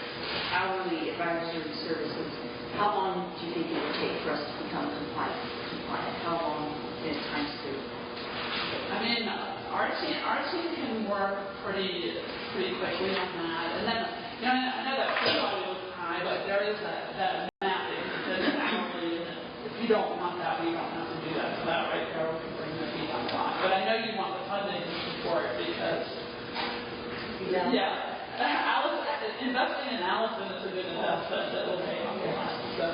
Speaker 9: hourly advisory services, how long do you think it would take for us to become compliant? How long in time to?
Speaker 6: Our team can work pretty quickly on that. And then, I know that probably looks high, but there is that mapping that is hourly. If you don't want that, we don't have to do that. So that right there, we can bring the fee down a lot. But I know you want the funding to support because, investing in Allison is a good investment that will pay off a lot. So.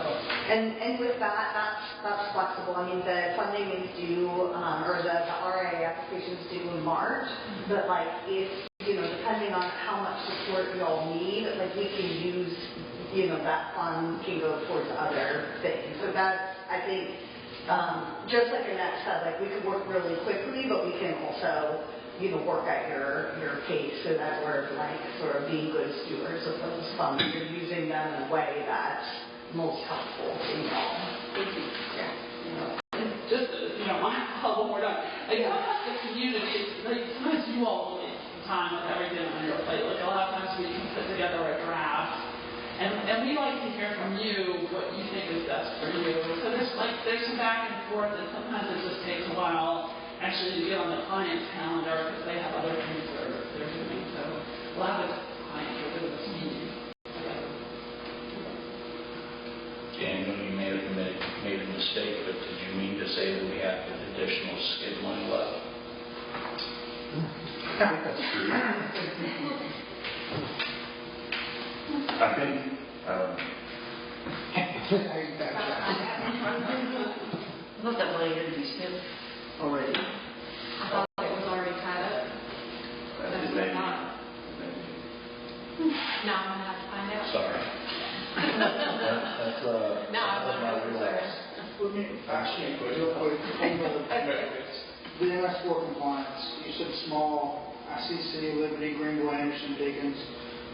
Speaker 7: And with that's flexible. The funding is due, or the RA application is due in March. But if, depending on how much support y'all need, we can use, that fund can go towards other things. So that's, I think, Just like Annette said, like, we could work really quickly, but we can also, work at your pace so that we're, like, sort of being good stewards of those funds. You're using them in a way that's most helpful to you all.
Speaker 6: Thank you.
Speaker 7: Yeah.
Speaker 6: Just, if you don't mind, one more time. Like, sometimes the community, like, sometimes you all will need some time with everything on your plate. Like, a lot of times we can put together a draft, and we like to hear from you what you think is best for you. So there's some back and forth, and sometimes it just takes a while actually to get on the client's calendar because they have other things they're doing. So a lot of the clients are with us meeting.
Speaker 2: Daniel, you may have made a mistake, but did you mean to say that we have additional scheduling left?
Speaker 5: That's true. I think,
Speaker 9: I thought that money had to be spent already.
Speaker 1: I thought it was already tied up.
Speaker 5: it may be.
Speaker 1: Now I'm going to have to find out.
Speaker 2: Sorry.
Speaker 5: That's
Speaker 1: No, I'm
Speaker 5: my
Speaker 1: not
Speaker 5: wheelhouse.
Speaker 8: Let me ask you real quick, the MS4 compliance, you said small, I see City of Liberty, Greenville, Anderson, Dickens,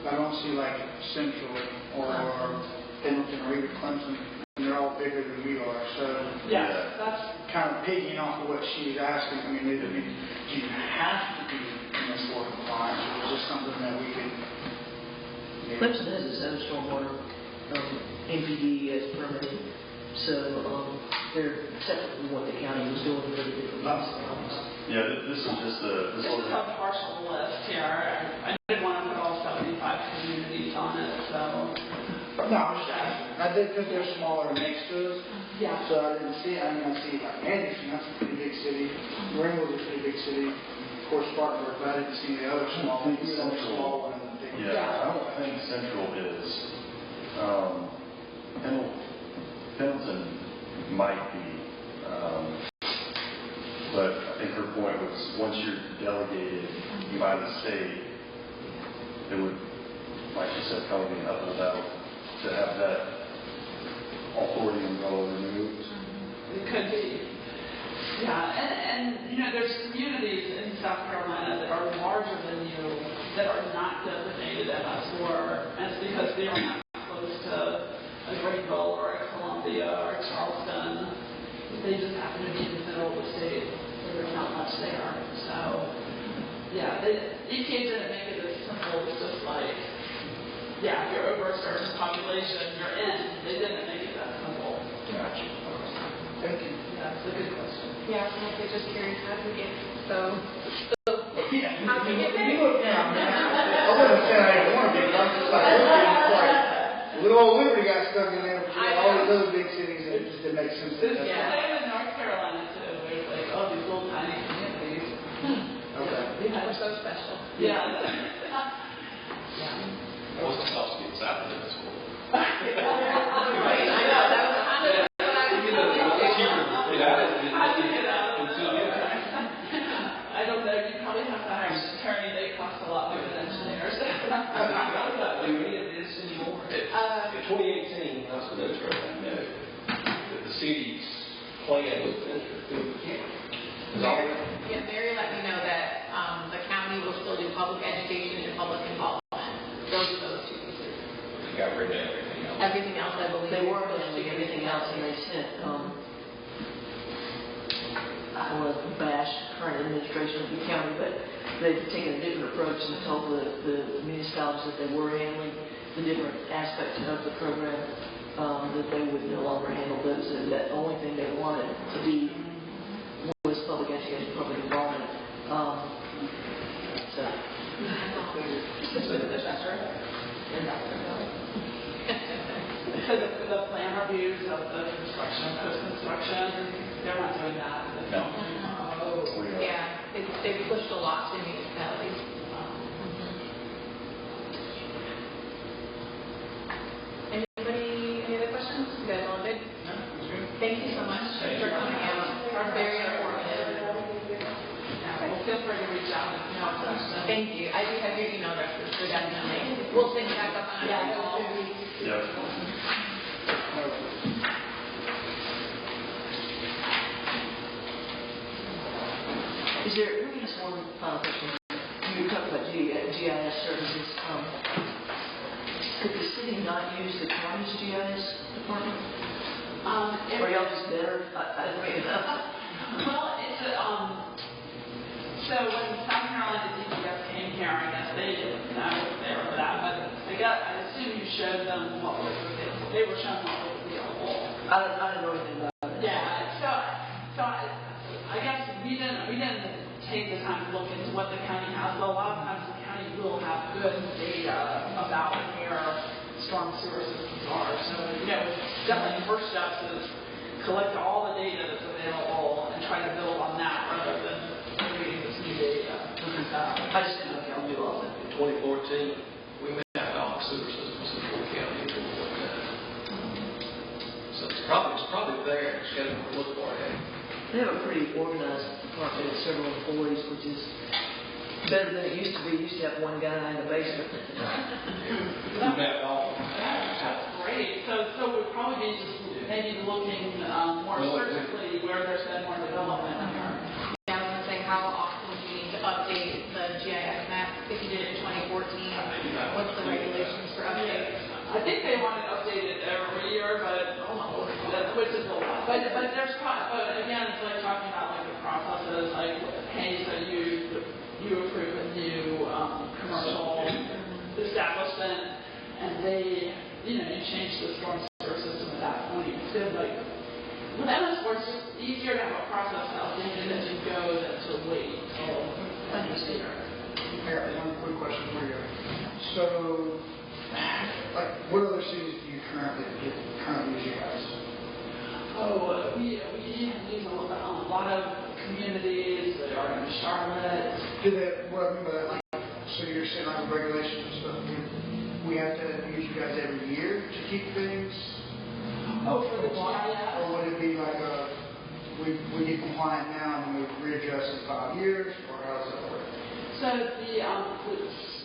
Speaker 8: but I don't see like Central or Pendleton or even Clemson, and they're all bigger than we are, so
Speaker 6: Yes, that's
Speaker 8: kind of piggying off of what she's asking, I mean, do you have to be MS4 compliant, or is this something that we could?
Speaker 9: Clemson has its own stormwater MPD as permitted, so they're separate from what the county was doing for the different municipalities.
Speaker 5: Yeah, this is just
Speaker 6: This is a partial list here. I didn't want to put all 75 communities on it, so.
Speaker 8: No, I'm just asking. I did because they're smaller next to us,
Speaker 6: Yeah.
Speaker 8: so I didn't see it. I mean, I see like Anderson, that's a pretty big city. Greenville's a pretty big city. Of course, Spartanburg, but I didn't see the other small ones. The other small one and the big one.
Speaker 5: Yeah, I don't think Central is. Pendleton might be, but I think her point was once you're delegated by the state, it would, like you said, probably be an uphill battle to have that authority umbrella removed.
Speaker 6: It could be. Yeah, and there's communities in South Carolina that are larger than you that are not designated MS4, and it's because they are not close to a Greenville or a Columbia or a Charleston. They just happen to be in the middle of the state, so there's not much there. So, yeah, EPA didn't make it as simple as just like, yeah, if you're over a certain population, you're in. They didn't make it that simple.
Speaker 8: Gotcha. Thank you.
Speaker 6: Yeah, it's a good question.
Speaker 1: Yeah, I'm also just curious how to get so.
Speaker 8: Yeah.
Speaker 1: How to get there?
Speaker 8: You look down, man. I wouldn't say I didn't want to be, but I'm just like looking, it's like, little old Liberty got stuck in there, but all these other big cities, and it just didn't make sense.
Speaker 6: It's the same in North Carolina too. There's like all these little tiny communities.
Speaker 8: Okay.
Speaker 1: We're so special.
Speaker 6: Yeah.
Speaker 10: Most of us get out of this school.
Speaker 1: I know, that was kind of what
Speaker 10: It's cheaper to get out of it.
Speaker 6: I don't know. You probably have to hire an attorney. They cost a lot more than engineers.
Speaker 10: I'm not doing any of this anymore. In 2018, I was the next president, that the city's plan with the county.
Speaker 1: Yeah, Mary let me know that the county will still do public education and public involvement. Those are those two pieces.
Speaker 10: We got rid of everything else.
Speaker 1: Everything else, I believe.
Speaker 9: They were handling everything else, and they sent, I don't want to bash current administration of the county, but they've taken a different approach and told the municipalities that they were handling the different aspects of the program, that they would no longer handle those, and that the only thing they wanted to be was public education, public involvement. So.
Speaker 6: Because of the plan reviews of the construction, post-construction, they're not doing that.
Speaker 2: No.
Speaker 1: Yeah, they've pushed a lot to municipalities. Anybody, any other questions? You guys all good? Thank you so much for coming out. You're very informative.
Speaker 6: Well, feel free to reach out if you have questions.
Speaker 1: Thank you. I do have your email addresses, so definitely. We'll send you back up on our wall.
Speaker 5: Yep.
Speaker 9: Is there, let me just one final question. You talked about GIS services. Could the city not use the county's GIS department? Or y'all just better? I don't know.
Speaker 6: Well, it's so when South Carolina DPS came here, I guess they didn't know they were for that, but I assume you showed them what was available. They were shown what was available.
Speaker 9: I don't know anything about it.
Speaker 6: Yeah, so I guess we didn't take the time to look into what the county has, but a lot of times the county will have good data about where storm sewer systems are. So, definitely the first step is collect all the data that's available and try to build on that rather than creating this new data.
Speaker 9: I just didn't know if y'all do all that.
Speaker 10: In 2014, we mapped all the sewer systems in Fort County and we looked at it. So it's probably there. Just got to look for it.
Speaker 9: They have a pretty organized department with several employees, which is better than it used to be. You used to have one guy in the basement.
Speaker 10: We mapped all.
Speaker 6: That's great. So we'd probably be just maybe looking more surgically where there's been more development here.
Speaker 1: Yeah, I was going to say, how often do you need to update the GIS map? If you did it in 2014, what's the regulations for updates?
Speaker 6: I think they want it updated every year, but which is a lot. But there's but again, it's like talking about like the processes, like hey, so you approve a new commercial establishment, and they you change the storm sewer system at that point. So like with MS Word, it's just easier to have a process updated as you go than to wait until a year.
Speaker 8: I got one quick question for you. So, like, what other cities do you currently use you guys?
Speaker 6: Oh, we use a lot of communities that are in Charlotte.
Speaker 8: What I mean by that, like, so you're saying like regulations and stuff, we have to use you guys every year to keep things?
Speaker 6: Oh, for the GIS?
Speaker 8: Or would it be like we get compliant now and then we readjust in 5 years, or how does that work?
Speaker 6: So the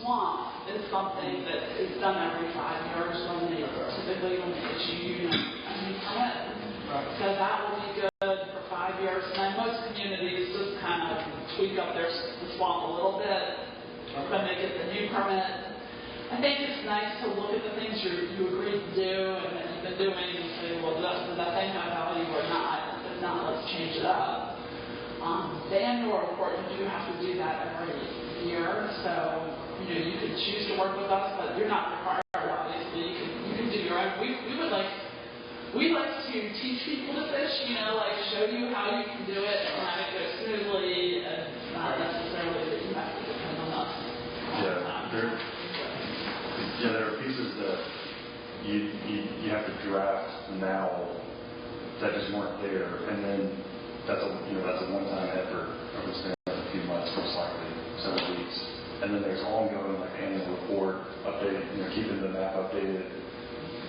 Speaker 6: swamp is something that is done every 5 years when they issue a new permit. So that will be good for 5 years. And then most communities just kind of tweak up the swamp a little bit when they get the new permit. I think it's nice to look at the things you agreed to do and that you've been doing and say, well, does that thing have value or not? If not, let's change it up. The annual report, you do have to do that every year. So, you can choose to work with us, but you're not required, obviously. You can do your own. We like to teach people to fish, like show you how you can do it and have it go smoothly, and it's not necessarily that you have to depend on us.
Speaker 5: There are pieces that you have to draft now that just weren't there, and then that's a one-time effort over the span of a few months, most likely several weeks. And then there's ongoing like annual report update, keeping the map updated.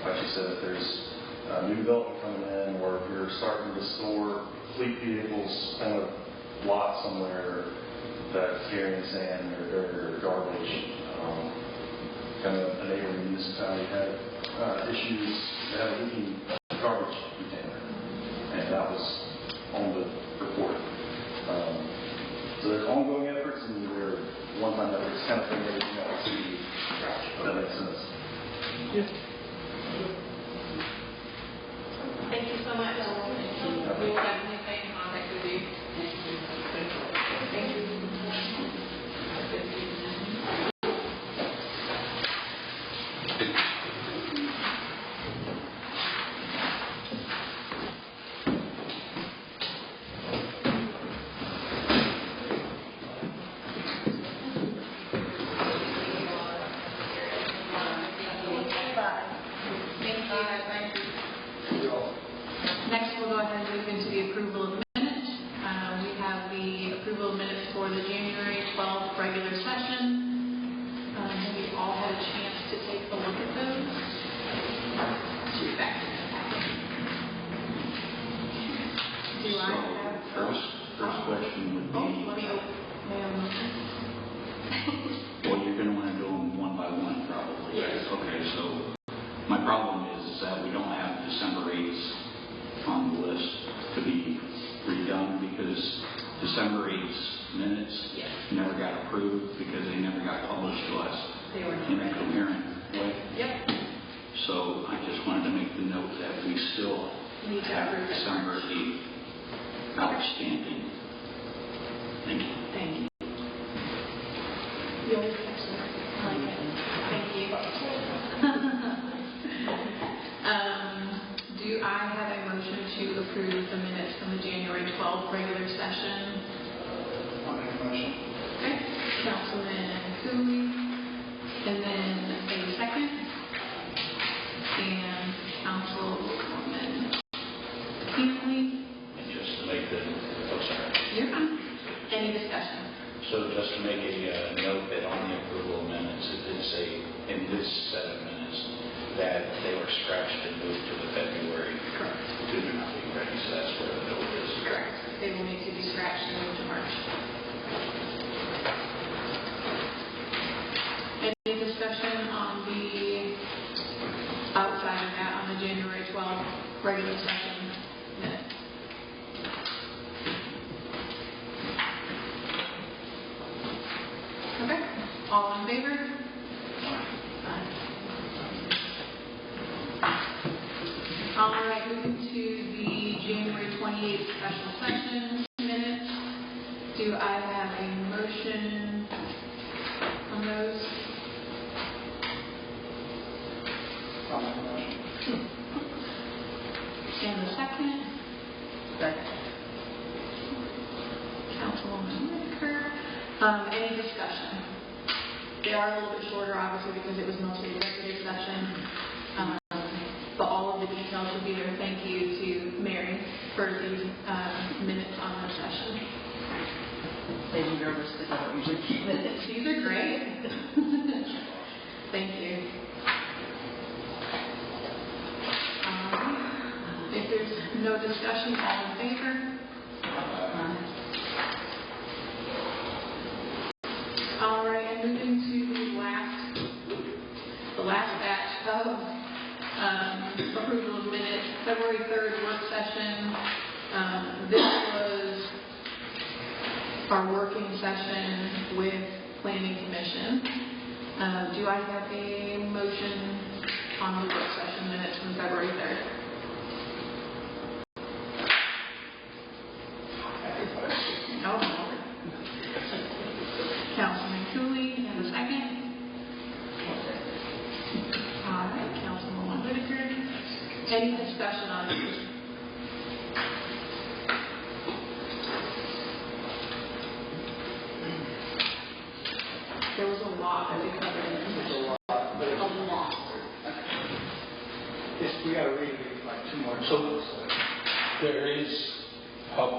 Speaker 5: Like you said, if there's new development coming in, or if you're starting to store fleet vehicles in a lot somewhere that's carrying sand or dirt or garbage. Kind of a neighboring municipality had issues. They had a leaking garbage container, and that was on the report. So there's ongoing efforts, and there are one-time efforts, kind of bring everything else to you. If that makes sense.
Speaker 8: Yeah.
Speaker 1: Thank you so much. We will definitely stay in contact with you. Thank you. Next, we'll go ahead and move into the approval of minutes. We have the approval of minutes for the January 12th regular session. Have we all had a chance to take a look at those? Shoot back to the packet. Do I have?
Speaker 2: First question would be...
Speaker 1: Let me open.
Speaker 2: Well, you're going to want to do them one by one, probably.
Speaker 1: Yes.
Speaker 2: Okay, so my problem is that we don't have December 8th on the list to be redone, because December 8th minutes
Speaker 1: They were not
Speaker 2: in a
Speaker 1: ready.
Speaker 2: coherent way.
Speaker 1: Yep.
Speaker 2: So I just wanted to make the note that we still
Speaker 1: Need to
Speaker 2: have
Speaker 1: approve it.
Speaker 2: December 8th outstanding. Thank you.
Speaker 1: Thank you. You always catch that. I like it. Thank you. Do I have a motion to approve the minutes from the January 12th regular session?
Speaker 8: I'll make a motion.
Speaker 1: Okay. Councilman Cooley, and then a second. And Councilwoman Hanley.
Speaker 11: And just to make the,
Speaker 1: You're fine. Any discussion?
Speaker 11: so just to make a note that on the approval minutes, it did say in this set of minutes that they were scratched and moved to the February.
Speaker 1: Correct.
Speaker 11: Due to not being ready, so that's where the note is.
Speaker 1: Correct. They will need to be scratched and moved to March. Any discussion on the outside of that on the January 12th regular session minutes? Okay. All in favor? All right, moving to the January 28th special session minutes. Do I have a motion on those?
Speaker 8: I'll make a motion.
Speaker 1: And the second?
Speaker 9: Second.
Speaker 1: Councilwoman Whitaker. Any discussion? They are a little bit shorter, obviously, because it was mostly executive session. But all of the details will be there. Thank you to Mary for the minutes on the session.
Speaker 9: Made me nervous because I don't usually keep minutes.
Speaker 1: These are great. Thank you. If there's no discussion, all in favor? All right, and moving to the last batch of approval of minutes, February 3rd work session. This was our working session with Planning Commission. Do I have a motion on the work session minutes from February 3rd? No. Councilman Cooley, and the second? All right, Councilwoman Whitaker. Any discussion on this? There was a lot that we covered in this.
Speaker 8: It's a lot, but it's
Speaker 1: A lot.
Speaker 8: we got to read it like two more
Speaker 11: So
Speaker 8: times.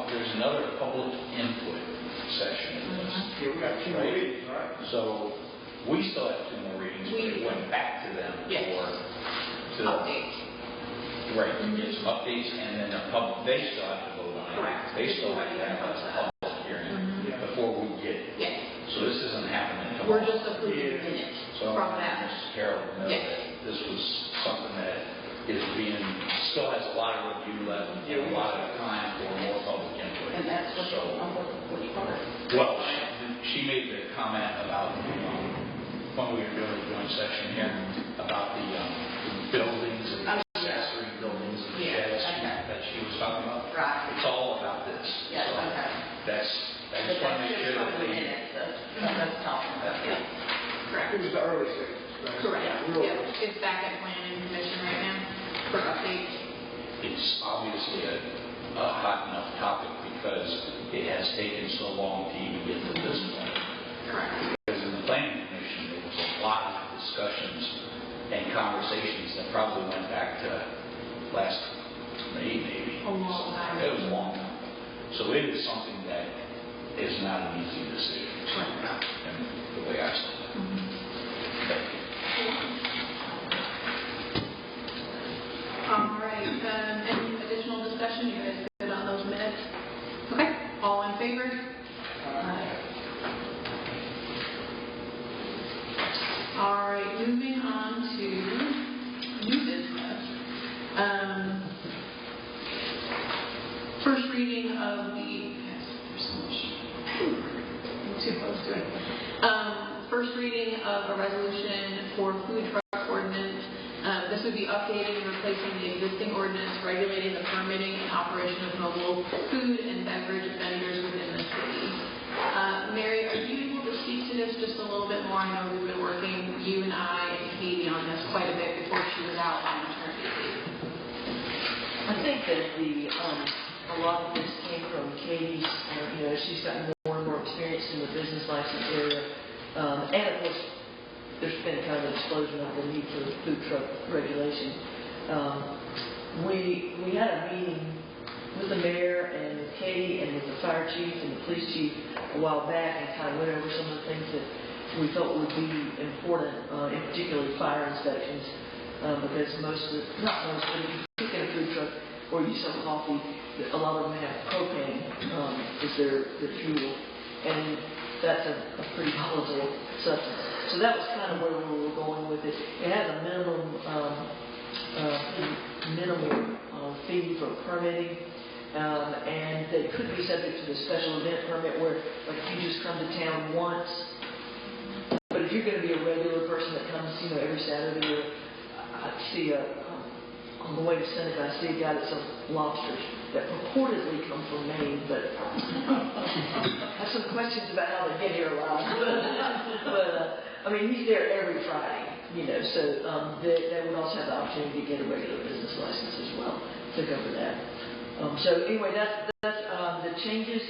Speaker 11: there's another public input session in this.
Speaker 8: Yeah, we got two more
Speaker 11: Right.
Speaker 8: readings, right?
Speaker 11: So we still have two more readings, but it went back to them
Speaker 1: Yes.
Speaker 11: to
Speaker 1: Update.
Speaker 11: Right, to get some updates, and then they still have to vote on it.
Speaker 1: Correct.
Speaker 11: They still have to have a public hearing before we get it.
Speaker 1: Yes.
Speaker 11: So this isn't happening
Speaker 1: We're
Speaker 11: tomorrow.
Speaker 1: just approving minutes
Speaker 11: So
Speaker 1: from that.
Speaker 11: Mrs. Carroll know
Speaker 1: Yes.
Speaker 11: that this was something that still has a lot of review left, and a lot of time for more public input.
Speaker 9: And that's what,
Speaker 11: So,
Speaker 9: which part?
Speaker 11: well, she made the comment about, when we were doing the joint session here, about the buildings and the accessory buildings and the
Speaker 1: Yeah,
Speaker 11: sheds
Speaker 9: okay.
Speaker 11: that she was talking about.
Speaker 9: Right.
Speaker 11: It's all about this.
Speaker 9: Yes,
Speaker 11: So
Speaker 9: okay.
Speaker 11: I
Speaker 9: But
Speaker 11: just want to
Speaker 9: that's
Speaker 11: make
Speaker 9: just
Speaker 11: sure
Speaker 9: from
Speaker 11: that
Speaker 9: the
Speaker 11: they,
Speaker 9: minutes that's talking about.
Speaker 11: Yeah.
Speaker 1: Correct.
Speaker 8: It was the early stages. right?
Speaker 1: Correct.
Speaker 8: Real-
Speaker 1: Yep. It's back at Planning Commission right now for updates.
Speaker 11: it's obviously a hot enough topic because it has taken so long to even get to this point.
Speaker 1: Correct.
Speaker 11: Because in the planning commission, there was a lot of discussions and conversations that probably went back to last May, maybe.
Speaker 1: A long time.
Speaker 11: It was a long time. So it is something that is not an easy decision,
Speaker 1: Right.
Speaker 11: and the way I saw it. Thank you.
Speaker 1: All right, any additional discussion? You guys good on those minutes? Okay, all in favor? All right, moving on to new business. First reading of the, yes, there's so much, I'm too close to it. First reading of a resolution for food truck ordinance. This would be updating and replacing the existing ordinance regulating the permitting and operation of mobile food and beverage vendors within the city. Mary, are you able to speak to this just a little bit more? I know we've been working, you and I and Katie, on this quite a bit before she was out on maternity leave.
Speaker 9: I think that a lot of this came from Katie's, she's gotten more and more experience in the business license area. And of course, there's been kind of an explosion of the need for food truck regulation. We had a meeting with the mayor and with Katie and with the fire chief and the police chief a while back and kind of went over some of the things that we felt would be important, in particular fire inspections, because not most, but if you cook in a food truck or you sell coffee, a lot of them have propane as their fuel, and that's a pretty volatile substance. So that was kind of where we were going with it. It has a minimum fee for permitting, and they could be subject to the special event permit where, like, if you just come to town once. But if you're going to be a regular person that comes, every Saturday, or I see on the way to Seneca, I see a guy that sells lobsters that purportedly come from Maine, but I have some questions about how they get here alive. But I mean, he's there every Friday, so they would also have the opportunity to get a regular business license as well to cover that. So anyway, that's the changes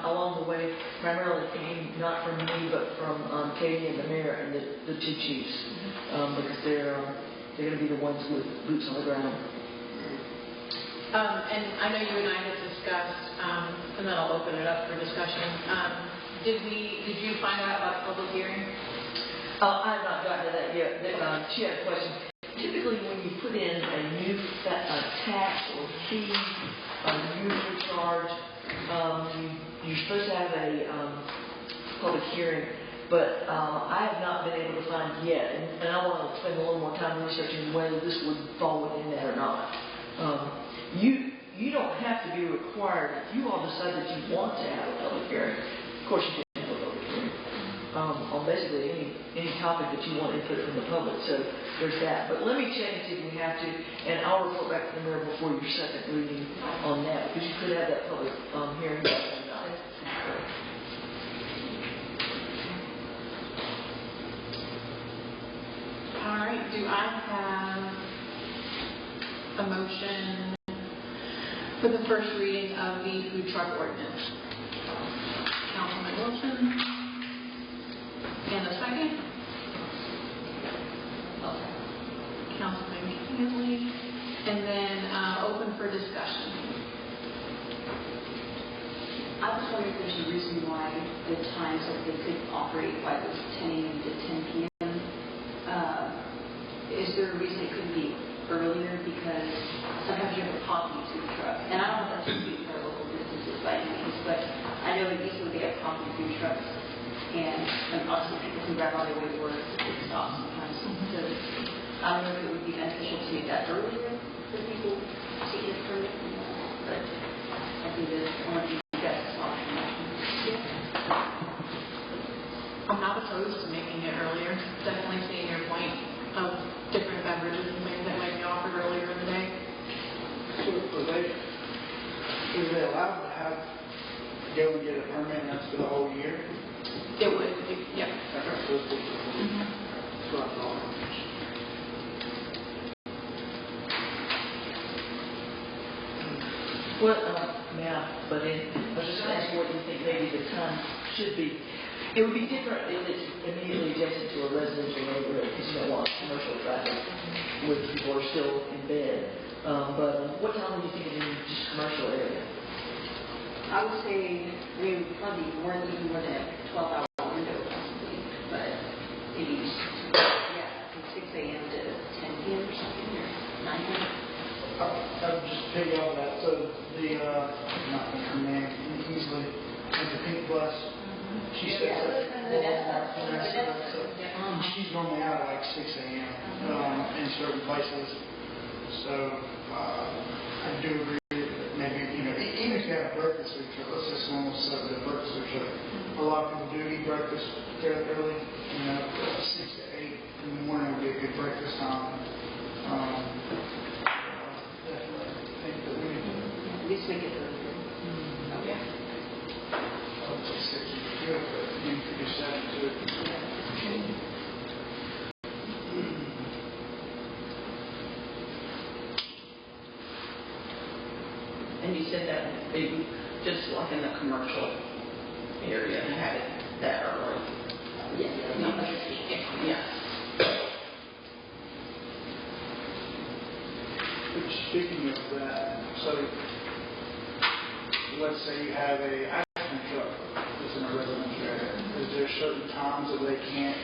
Speaker 9: along the way primarily came not from me, but from Katie and the mayor and the two chiefs, because they're going to be the ones with boots on the ground.
Speaker 1: And I know you and I had discussed, and then I'll open it up for discussion. Did you find out about the public hearing?
Speaker 9: I have not gotten to that yet. She had a question. Typically, when you put in a new tax or fee, a user charge, you're supposed to have a public hearing. But I have not been able to find yet, and I want to spend a little more time researching whether this would fall within that or not. You don't have to be required, if you all decide that you want to have a public hearing, of course you can have a public hearing, on basically any topic that you want input from the public, so there's that. But let me check and see if we have to, and I'll report back to the mayor before your second reading on that, because you could have that public hearing.
Speaker 1: All right, do I have a motion for the first reading of the food truck ordinance? Councilman Wilson? And a second? Councilman Kinley? And then open for discussion.
Speaker 7: I was wondering if there's a reason why the times that they could operate, why it was 10 a.m. to 10 p.m. Is there a reason it couldn't be earlier? Because sometimes you have a coffee food truck, and I don't know if that's just speaking for local businesses by any means, but I know that usually they have coffee food trucks, and obviously people can grab on their way to work to stop sometimes. So I don't know if it would be beneficial to make that earlier for people to get a permit, but I think that I want to be best option.
Speaker 1: I'm not opposed to making it earlier. Definitely seeing your point of different beverages and things that might be offered earlier in the day.
Speaker 8: So is they allowed to go and get a permit and that's for the whole year?
Speaker 1: It would, yeah.
Speaker 8: That's what supposed to be. That's what I thought.
Speaker 9: Well, but I was just going to ask what you think maybe the time should be. It would be different if it's immediately adjacent to a residential neighborhood, because you don't want commercial traffic where people are still in bed. But what time would you think in just commercial area?
Speaker 7: I would say, probably even more than a 12-hour window possibly, but maybe, from 6 a.m. to 10 p.m. or something, or 9 p.m.
Speaker 8: I would just piggy off that. So not her name, easily, with the pink bus, she said she's normally out at like 6 a.m. In certain places. So I do agree that maybe, even if you have a breakfast food truck, let's just almost set up a breakfast food truck a lot of people do eat breakfast fairly early, 6 to 8 in the morning would be a good breakfast time. Definitely think that we
Speaker 3: At least make it early.
Speaker 1: Okay.
Speaker 8: I would say 6 would be good, but you could do 7 too.
Speaker 3: And you said that maybe just like in the commercial area and have it that early. Yeah. Not like yeah.
Speaker 8: But speaking of that, so let's say you have a ice cream truck that's in a residential area. Is there certain times that they can't?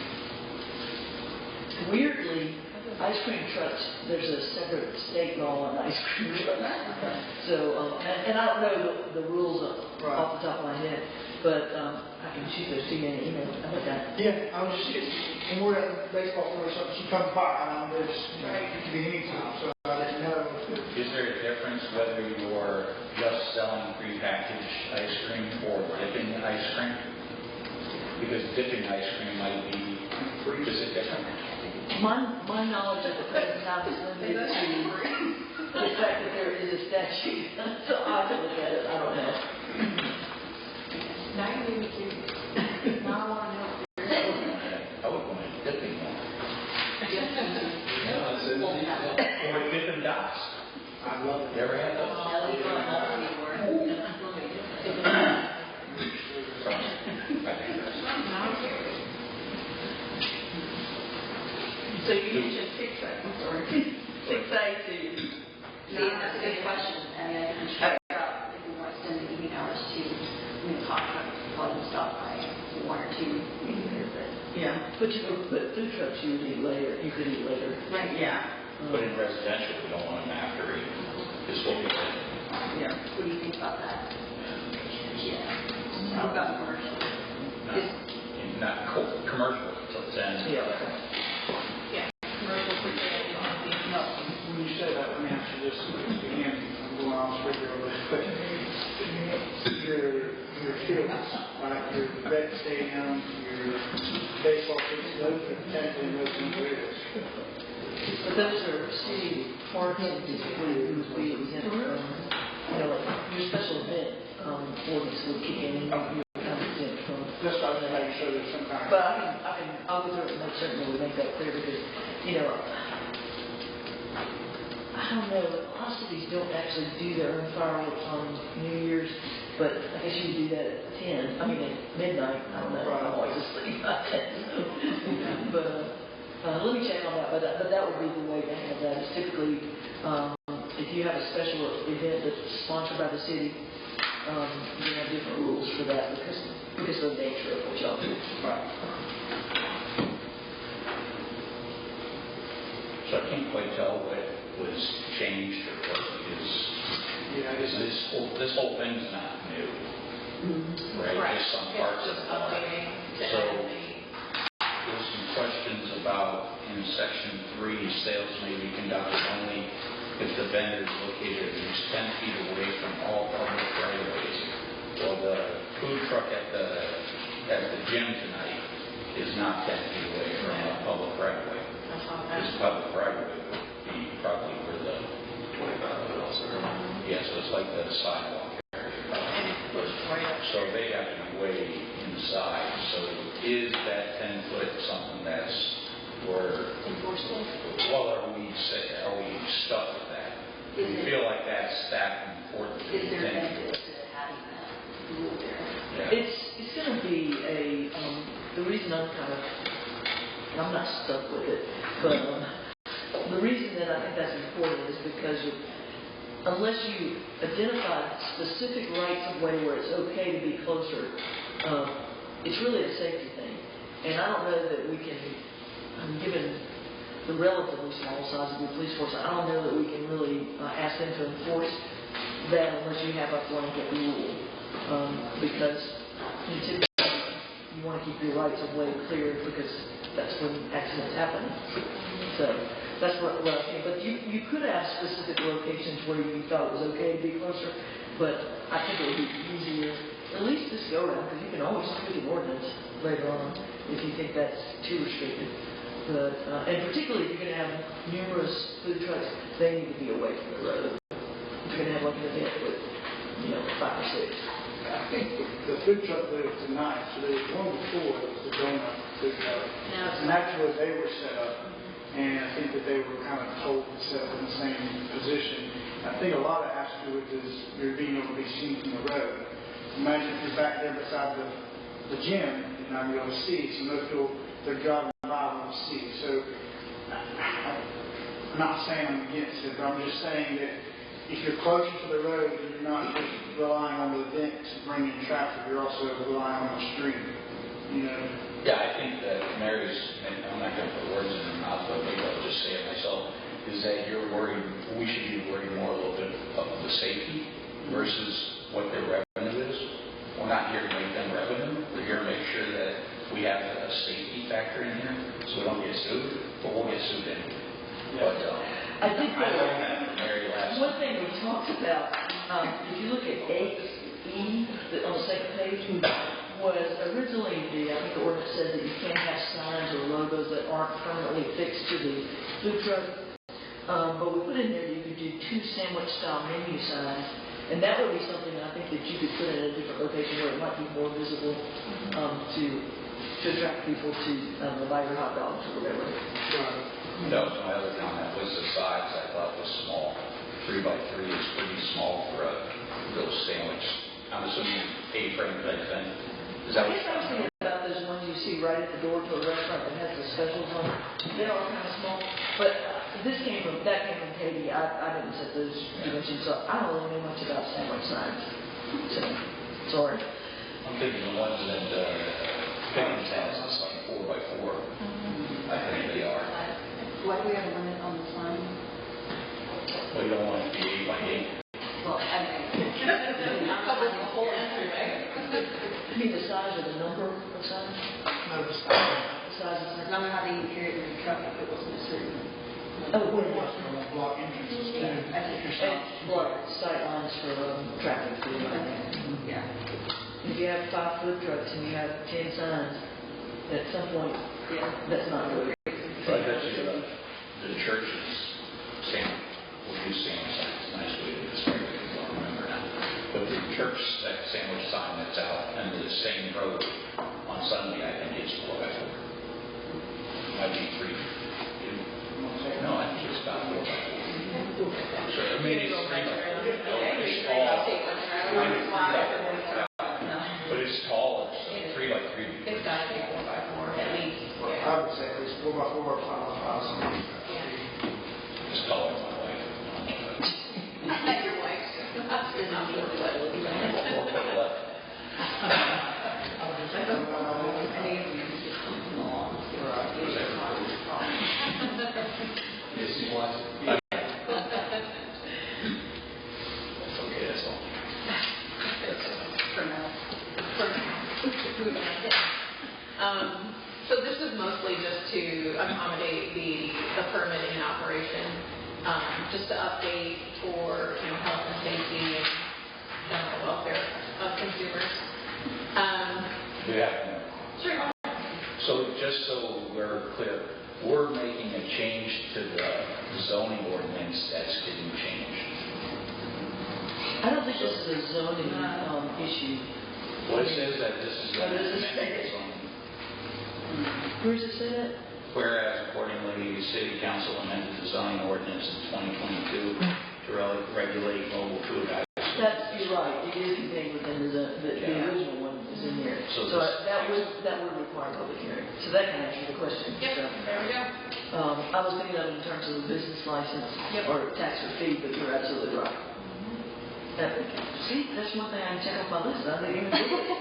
Speaker 9: Weirdly, ice cream trucks, there's a separate state law on ice cream trucks. So, and I don't know the rules off the top of my head, but I can shoot those to you in an email. How about that?
Speaker 8: Yeah, I was just when we're at the baseball field or something, she comes by, and there's, it could be any time, so I didn't know.
Speaker 11: Is there a difference whether you're just selling prepackaged ice cream or dipping ice cream? Because dipping ice cream might be, is it different?
Speaker 9: My knowledge at the present time is limited to the fact that there is a statute. So I have to look at it. I don't know.
Speaker 1: Now you need to, now I want to know.
Speaker 11: I would want a dipping one.
Speaker 10: No, it's in the detail.
Speaker 11: Or Dippin' Dots.
Speaker 8: I love it.
Speaker 11: You ever had those?
Speaker 3: So you mentioned 6 I'm sorry. 6 to.
Speaker 7: See, that's a good question, and then I'm sure if we want to send the emails to, contract, probably stop by 1 or 2 either, but.
Speaker 3: Yeah.
Speaker 9: But food trucks you would eat later. You could eat later.
Speaker 3: Right. Yeah.
Speaker 11: But in residential, we don't want them after 8. Is what we said.
Speaker 3: Yeah.
Speaker 7: What do you think about that? Yeah. How about commercial?
Speaker 11: Not commercial until 10.
Speaker 9: Yeah.
Speaker 1: Yeah, commercial for
Speaker 8: No, when you say that, let me ask you this again. I'm going off script here a little bit. Your fields, right? Your vet stadium, your baseball fields, those are technically open areas.
Speaker 9: But those are city parks and typically would be exempt from, like your special event ordinance would kick in and you would come exempt from.
Speaker 8: Just so to make sure there's some kind of.
Speaker 9: But I'll go through it and make certainly we make that clear because, I don't know, a lot of cities don't actually do their own fireworks on New Year's, but I guess you would do that at 10, at midnight, I don't know, I'm always asleep by 10. But let me check on that, but that would be the way to handle that, is typically, if you have a special event that's sponsored by the city, you have different rules for that because of the nature of what y'all do.
Speaker 8: Right.
Speaker 11: So I can't quite tell what was changed or what is.
Speaker 8: Yeah,
Speaker 11: This whole thing's not new, right?
Speaker 1: Correct.
Speaker 11: Just some parts
Speaker 1: It's just
Speaker 11: of it are.
Speaker 1: updating to
Speaker 11: So
Speaker 1: add
Speaker 11: there's some questions about in section 3, sales may be conducted only if the vendor is located at least 10 feet away from all public right-of-ways. Well, the food truck at the gym tonight is not 10 feet away from a public right-of-way. This public right-of-way would be probably where the
Speaker 10: 25 miles an hour.
Speaker 11: yeah, so it's like the sidewalk area.
Speaker 1: and it's pushed right up.
Speaker 11: So they have to be way inside. So is that 10 foot something that's where?
Speaker 1: Enforceable.
Speaker 11: What are we stuck with that? Do we feel like that's that important?
Speaker 7: Is there benefit to having that rule there?
Speaker 11: Yeah.
Speaker 9: It's going to be the reason I'm not stuck with it, but the reason that I think that's important is because unless you identify specific rights of way where it's okay to be closer, it's really a safety thing. And I don't know that we can, given the relatively small size of the police force, I don't know that we can really ask them to enforce that unless you have a blanket rule. Because typically you want to keep your rights of way clear because that's when accidents happen. So that's what I think. But you could have specific locations where you thought it was okay to be closer, but I think it would be easier at least this go around, because you can always tweak an ordinance later on if you think that's too restrictive. But, and particularly if you're going to have numerous food trucks, they need to be away from the road. If you're going to have like an event with, 5 or 6.
Speaker 8: I think the food truck there tonight, so there was one before, it was the donut food truck. And that's where they were set up. And I think that they were kind of told to set up in the same position. I think a lot of it has to do with is you're being able to be seen from the road. Imagine if you're back there beside the gym, you're not going to be able to see. So most people, they're driving by and won't see. So I'm not saying I'm against it, but I'm just saying that if you're closer to the road, you're not just relying on the event to bring in traffic, you're also relying on the street,
Speaker 11: Yeah, I think that Mary's, and I'm not going to put words in her mouth, but maybe I'll just say it myself, is that you're worried, we should be worried more a little bit of the safety versus what their revenue is. We're not here to make them revenue. We're here to make sure that we have a safety factor in here so we don't get sued, but we'll get sued anyway. But
Speaker 9: I think
Speaker 11: I learned that from Mary last
Speaker 9: one thing we talked about, if you look at 8E on the second page, was originally I think the ordinance said that you can't have signs or logos that aren't permanently affixed to the food truck. But we put in there you could do 2 sandwich-style menu signs, and that would be something I think that you could put in a different location where it might be more visible to attract people to buy your hot dogs or whatever.
Speaker 11: No, my other comment was the size I thought was small. 3 by 3 is pretty small for a little sandwich. I'm assuming A-frame type thing. Is that
Speaker 9: I
Speaker 11: what
Speaker 9: guess I was thinking about those ones you see right at the door to a restaurant that has the specials on it. They are kind of small, but that came from Katie. I didn't set those dimensions, so I don't really know much about sandwich signs. So, sorry.
Speaker 11: I'm thinking the ones that Pickens has, it's like 4 by 4. I think they are.
Speaker 7: Why do we have a limit on the sign?
Speaker 11: Well, you don't want it to be 8 by 8.
Speaker 7: Well, I mean,
Speaker 1: Covers the whole entryway.
Speaker 9: You mean the size or the number of signs?
Speaker 8: No, the sign.
Speaker 9: The size of signs?
Speaker 7: I don't know how they would carry it in the truck if it wasn't a certain.
Speaker 9: Oh,
Speaker 8: What it was from block entrances too.
Speaker 9: and block sight lines for traffic too.
Speaker 7: Yeah.
Speaker 9: If you have 5 food trucks and you have 10 signs, at some point, that's not really.
Speaker 11: But I bet you the churches, we'll use sandwich signs, nice way to describe it, I don't remember now. But the church sandwich sign that's out under the same road on Sunday, I think it's 4 by 4. Might be 3. No, I think it's about 4 by 4. So, I mean, it's 3 by 4. It's tall. But it's taller, so 3 by 3.
Speaker 1: It's got to be 4 by 4 at least.
Speaker 8: I would say at least 4 by 4 or 5 by 5. Something.
Speaker 11: It's taller than my wife.
Speaker 1: I bet your wife is not 4 foot.
Speaker 11: 4 foot 11. Yes, he wants it. That's okay, that's all.
Speaker 1: For now. So this is mostly just to accommodate the permitting operation, just to update for health and safety and general welfare of consumers.
Speaker 11: Yeah.
Speaker 1: Sure.
Speaker 11: So just so we're clear, we're making a change to the zoning ordinance that's getting changed.
Speaker 9: I don't think this is a zoning issue.
Speaker 11: Well, it says that this is
Speaker 9: What does it say?
Speaker 11: zoning.
Speaker 9: Where does it say that?
Speaker 11: Whereas accordingly, the city council amended the zoning ordinance in 2022 to regulate mobile food items.
Speaker 9: You're right. It is contained within the original one is in here.
Speaker 11: So
Speaker 9: that would require public hearing. So that can answer the question.
Speaker 1: Yep,
Speaker 9: So,
Speaker 1: there we go.
Speaker 9: I was thinking of it in terms of a business license or tax or fee, but you're absolutely right. See, that's one thing I can check off my list. I didn't even do it.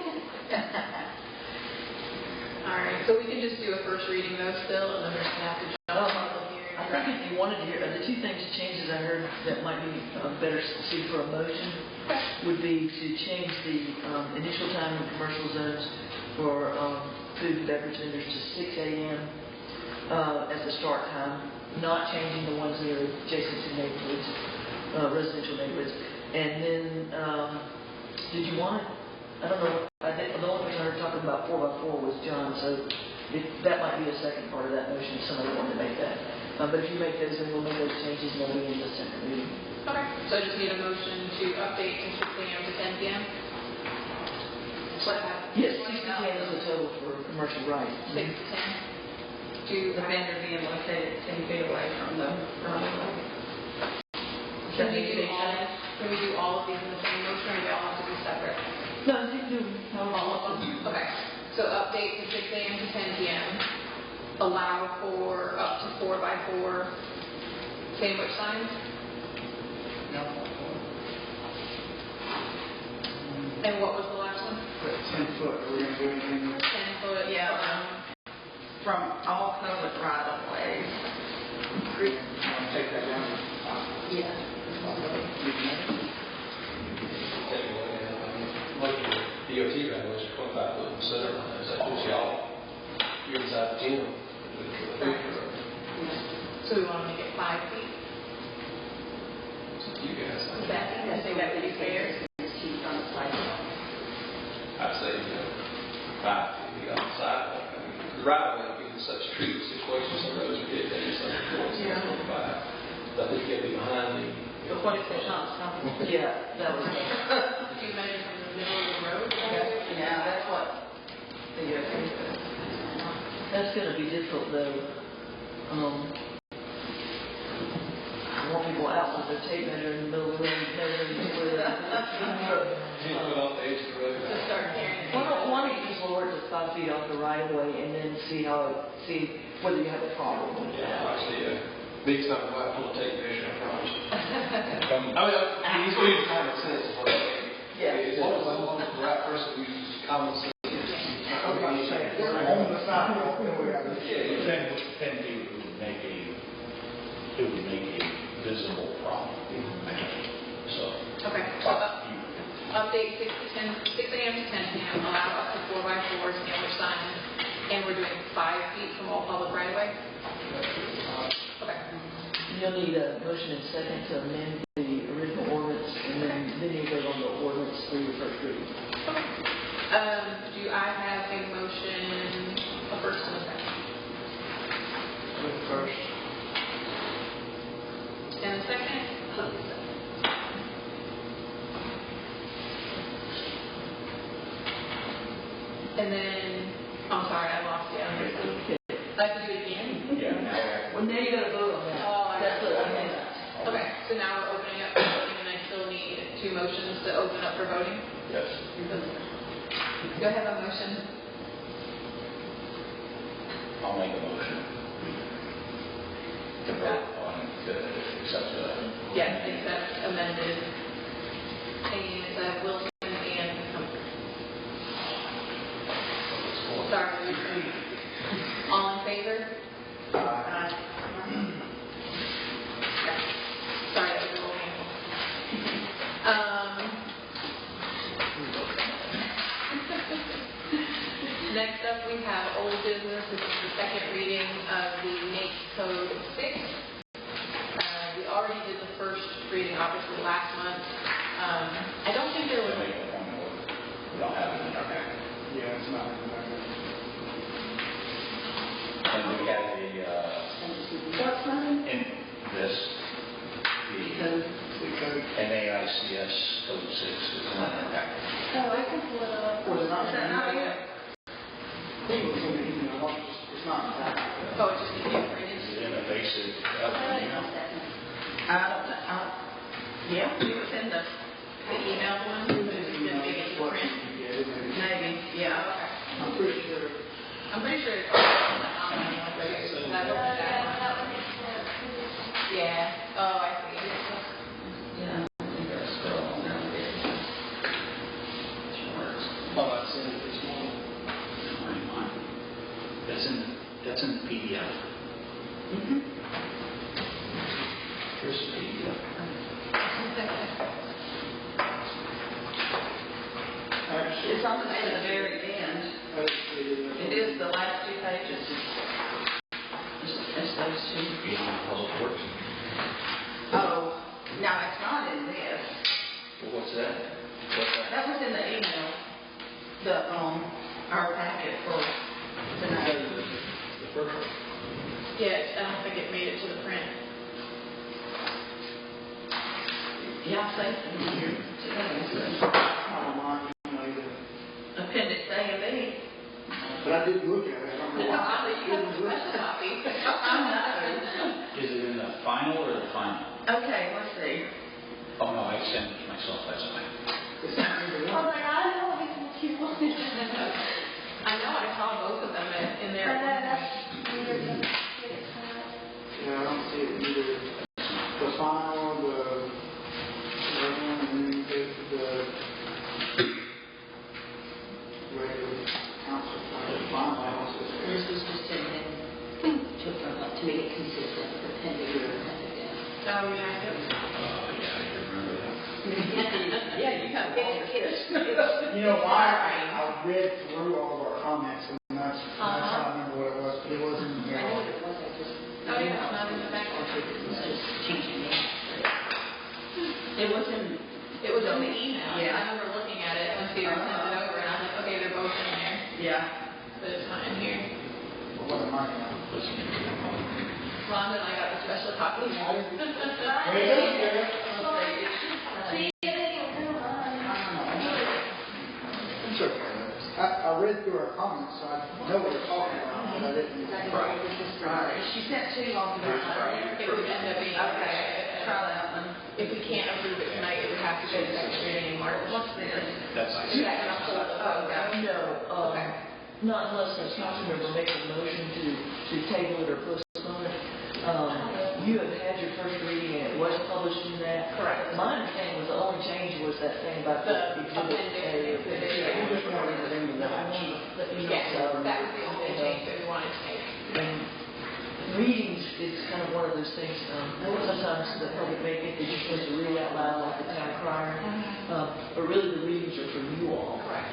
Speaker 1: All right, so we can just do a first reading though still, and then we're going to have to jump on public hearing.
Speaker 9: I think if you wanted to hear, the 2 changes I heard that might be better suited for a motion would be to change the initial time in commercial zones for food and beverage vendors to 6 a.m. As the start time, not changing the ones that are adjacent to neighborhoods, residential neighborhoods. And then, did you want I don't know, I think the only person I heard talking about 4x4 was John, so that might be a second part of that motion if somebody wanted to make that. But if you make those, then we'll make those changes and they'll be in the second meeting.
Speaker 1: Okay, so I just need a motion to update from 6 a.m. to 10 p.m. What happened?
Speaker 9: Yes, 6 to 10 is the total for commercial, right?
Speaker 1: 6 to 10. To
Speaker 3: The vendor being located 10 feet away from the runway.
Speaker 1: Can we do all of these in the same motion, or do they all have to be separate?
Speaker 9: No, you can do
Speaker 1: All of them? Okay. So update from 6 a.m. to 10 p.m. Allow for up to 4x4 sandwich signs. And what was the last one?
Speaker 8: 10 foot, are we going to do anything?
Speaker 1: 10 foot.
Speaker 3: Yeah. From all public right of ways.
Speaker 8: Take that down.
Speaker 3: Yeah.
Speaker 10: Like your DOT regulations, 25 foot center line, is that what y'all, you're inside the 10?
Speaker 1: So we want to make it 5 feet.
Speaker 10: You guys,
Speaker 1: Is that, I think that would be fair.
Speaker 10: I'd say, 5 feet on the sidewalk. I mean, the right of way being such a tricky situation, some roads are getting there, some points, 25. But I think you got to be behind the.
Speaker 3: But what if there's not something?
Speaker 9: Yeah, that was,
Speaker 1: Do you measure from the middle of the road?
Speaker 3: Yeah, that's what the
Speaker 9: that's going to be difficult though. I want people out with their tape measure in the middle of the road, measuring where they're.
Speaker 10: 10 foot off the edge of the road.
Speaker 1: To start carrying.
Speaker 9: Why don't you just lower it to 5 feet off the right of way and then see whether you have a problem with
Speaker 10: Yeah,
Speaker 9: that.
Speaker 10: I see. Beats not quite full of tape measure, I promise. He's doing common sense.
Speaker 9: Yeah.
Speaker 10: As long as I'm the right person who uses common sense.
Speaker 8: On the sidewalk, then we got to.
Speaker 11: 10 feet would make a visible problem. So,
Speaker 1: Okay. So update 6 a.m. to 10 p.m. Allow up to 4x4 sandwich signs, and we're doing 5 feet from all public right of way. Okay.
Speaker 9: You'll need a motion and second to amend the original ordinance, and then you vote on the ordinance for your first reading.
Speaker 1: Do I have a motion, a first and a second?
Speaker 8: First.
Speaker 1: And a second? And then, I'm sorry, I lost you. I have to do it again?
Speaker 11: yeah.
Speaker 9: Well, now you got to vote on that. That's the amendment.
Speaker 1: Okay, so now we're opening up for voting, and I still need 2 motions to open up for voting.
Speaker 10: Yes.
Speaker 1: Go ahead, a motion.
Speaker 11: I'll make a motion to vote on to accept the.
Speaker 1: Yes, accept amended. And it's Wilson and Humphrey. Sorry. All in favor? Aye. Sorry, that was a little Next up, we have old business. This is the second reading of the NAICS Code 6. We already did the first reading, obviously, last month. I don't think there was...
Speaker 11: We don't have it in our packet.
Speaker 8: Yeah, it's not.
Speaker 11: And we have
Speaker 3: What's that?
Speaker 11: in this,
Speaker 8: Because
Speaker 11: NAICS Code 6 is not in our packet.
Speaker 3: Oh, I can pull it up.
Speaker 8: Was it not?
Speaker 3: Is that not yet?
Speaker 8: It's not.
Speaker 1: Oh, it's just a new printed.
Speaker 11: Is it in a basic,
Speaker 3: Yeah, it was in the
Speaker 1: The emailed one? Is it big as the print?
Speaker 3: Maybe, yeah.
Speaker 8: I'm pretty sure.
Speaker 1: I'm pretty sure it's on the online one, right? So that opened that one. Yeah. Oh, I see.
Speaker 3: Yeah, I think that's still on there.
Speaker 11: oh, that's in it this morning. That's in the PDF.
Speaker 3: Mm-hmm.
Speaker 11: Here's the PDF.
Speaker 3: It's on the very end. It is the last 2 pages. It's those 2.
Speaker 11: Beyond Public Works.
Speaker 3: Oh, no, it's not in this.
Speaker 11: Well, what's that? What's that?
Speaker 3: That was in the email. our packet for tonight.
Speaker 11: The first one.
Speaker 1: Yes, I don't think it made it to the print.
Speaker 3: Yeah, I think here today.
Speaker 8: Not on mine, either.
Speaker 3: Appendix A and B.
Speaker 8: But I did look at it. I don't know why.
Speaker 1: You have a special copy.
Speaker 3: I know.
Speaker 11: Is it in the final or the final?
Speaker 3: Okay, let's see.
Speaker 11: Oh, no, I sent it to myself last night.
Speaker 8: It's not either
Speaker 7: Oh
Speaker 8: one.
Speaker 7: my God, I know I can see one.
Speaker 1: I know, I saw both of them in there.
Speaker 8: Yeah, I don't see it either. The final, the other one, and then you get the regular council, the final analysis.
Speaker 12: This was just to make it consistent with the pending or pending.
Speaker 1: Oh, yeah.
Speaker 11: Yeah, I can remember that.
Speaker 3: Yeah, you have all this.
Speaker 8: You know why? I read through all of our comments, and that's how I remember what it was, but it wasn't
Speaker 12: I
Speaker 8: there.
Speaker 12: know what it was, I just.
Speaker 1: Oh, yeah, it's not in the back.
Speaker 12: It was just changing it.
Speaker 3: It was in,
Speaker 1: It was in the email.
Speaker 3: Yeah.
Speaker 1: I remember looking at it when Peter sent it over, and I was like, okay, they're both in there,
Speaker 3: yeah.
Speaker 1: but it's not in here.
Speaker 8: What am I now?
Speaker 1: Rhonda and I got the special copy.
Speaker 8: It's okay. I read through our comments, so I know what you're talking about, but I didn't.
Speaker 3: Right. She sent two on the
Speaker 1: It would end up being.
Speaker 3: Okay, try that one.
Speaker 1: If we can't approve it tonight, it would have to go to second reading in March.
Speaker 3: What's this?
Speaker 11: That's nice.
Speaker 1: Is that gonna pull up the program?
Speaker 9: No,
Speaker 1: Okay.
Speaker 9: not unless the council member makes a motion to table it or postpone it. You have had your first reading and it was published in that.
Speaker 1: Correct.
Speaker 9: My understanding was the only change was that thing about
Speaker 1: The
Speaker 9: exhibit A.
Speaker 1: appendix.
Speaker 9: Yeah, we just wanted it in the March.
Speaker 1: Yes, that was the only change that we wanted to make.
Speaker 9: And readings is kind of one of those things, sometimes the public may think they're just supposed to read out loud like the town crier. But really the readings are for you all.
Speaker 1: Correct.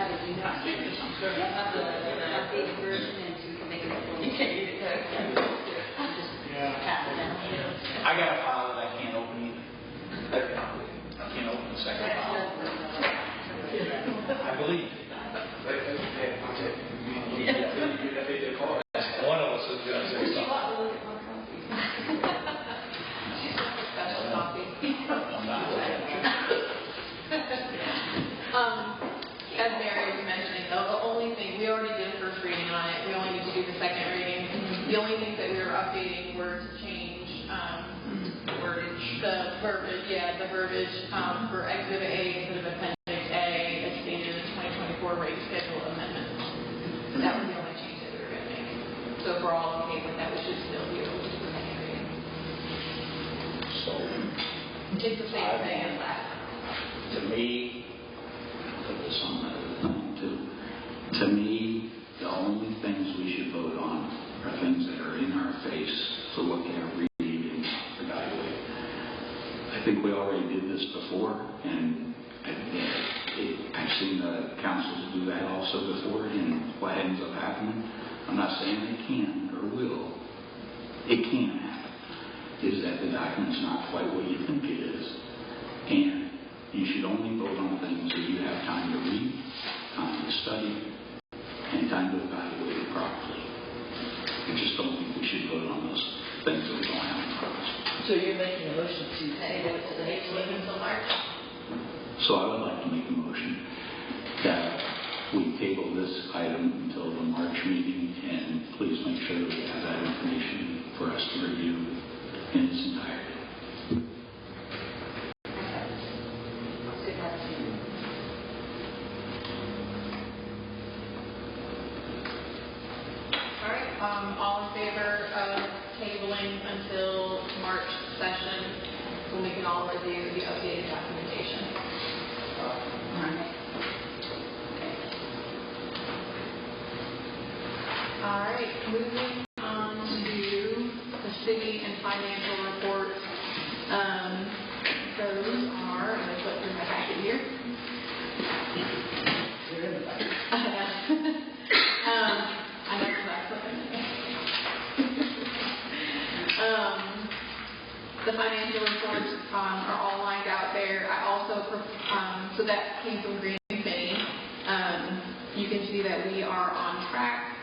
Speaker 12: Have it, you know, have the updated version and so you can make it.
Speaker 3: You can't read it,
Speaker 12: Just pass it down.
Speaker 11: I got a file that I can't open either. I can't open the second file. I believe. One of us is going to say something.
Speaker 1: Special copy.
Speaker 11: I'm not.
Speaker 1: As Mary was mentioning, though, the only thing, we already did a first reading on it, we only need to do the second reading. The only things that we were updating were to change, the verbiage, for Exhibit A instead of Appendix A, as stated in the 2024 rate schedule amendment. That was the only change that we were going to make. So if we're all okay with that, we should still be able to do the second reading.
Speaker 11: So,
Speaker 1: It's the same thing as last time.
Speaker 11: to me,
Speaker 2: Put this on the thing too. To me, the only things we should vote on are things that are in our face to look at, read, and evaluate. I think we already did this before, and I've seen the councils do that also before, and what ends up happening, I'm not saying it can or will, it can happen, is that the document's not quite what you think it is. And you should only vote on things that you have time to read, time to study, and time to evaluate it properly. I just don't think we should vote on those things that we don't have in front of us.
Speaker 9: So you're making a motion to table it to the next meeting?
Speaker 1: Until March?
Speaker 2: So I would like to make a motion that we table this item until the March meeting, and please make sure that we have that information for us to review in its entirety.
Speaker 1: All right, all in favor of tabling until March session, so we can all review the updated documentation? All right, moving on to the city and financial reports. Those are, I'm going to flip through my packet here. I know exactly. The financial reports are all lined So that came from Green Finney. You can see that we are on track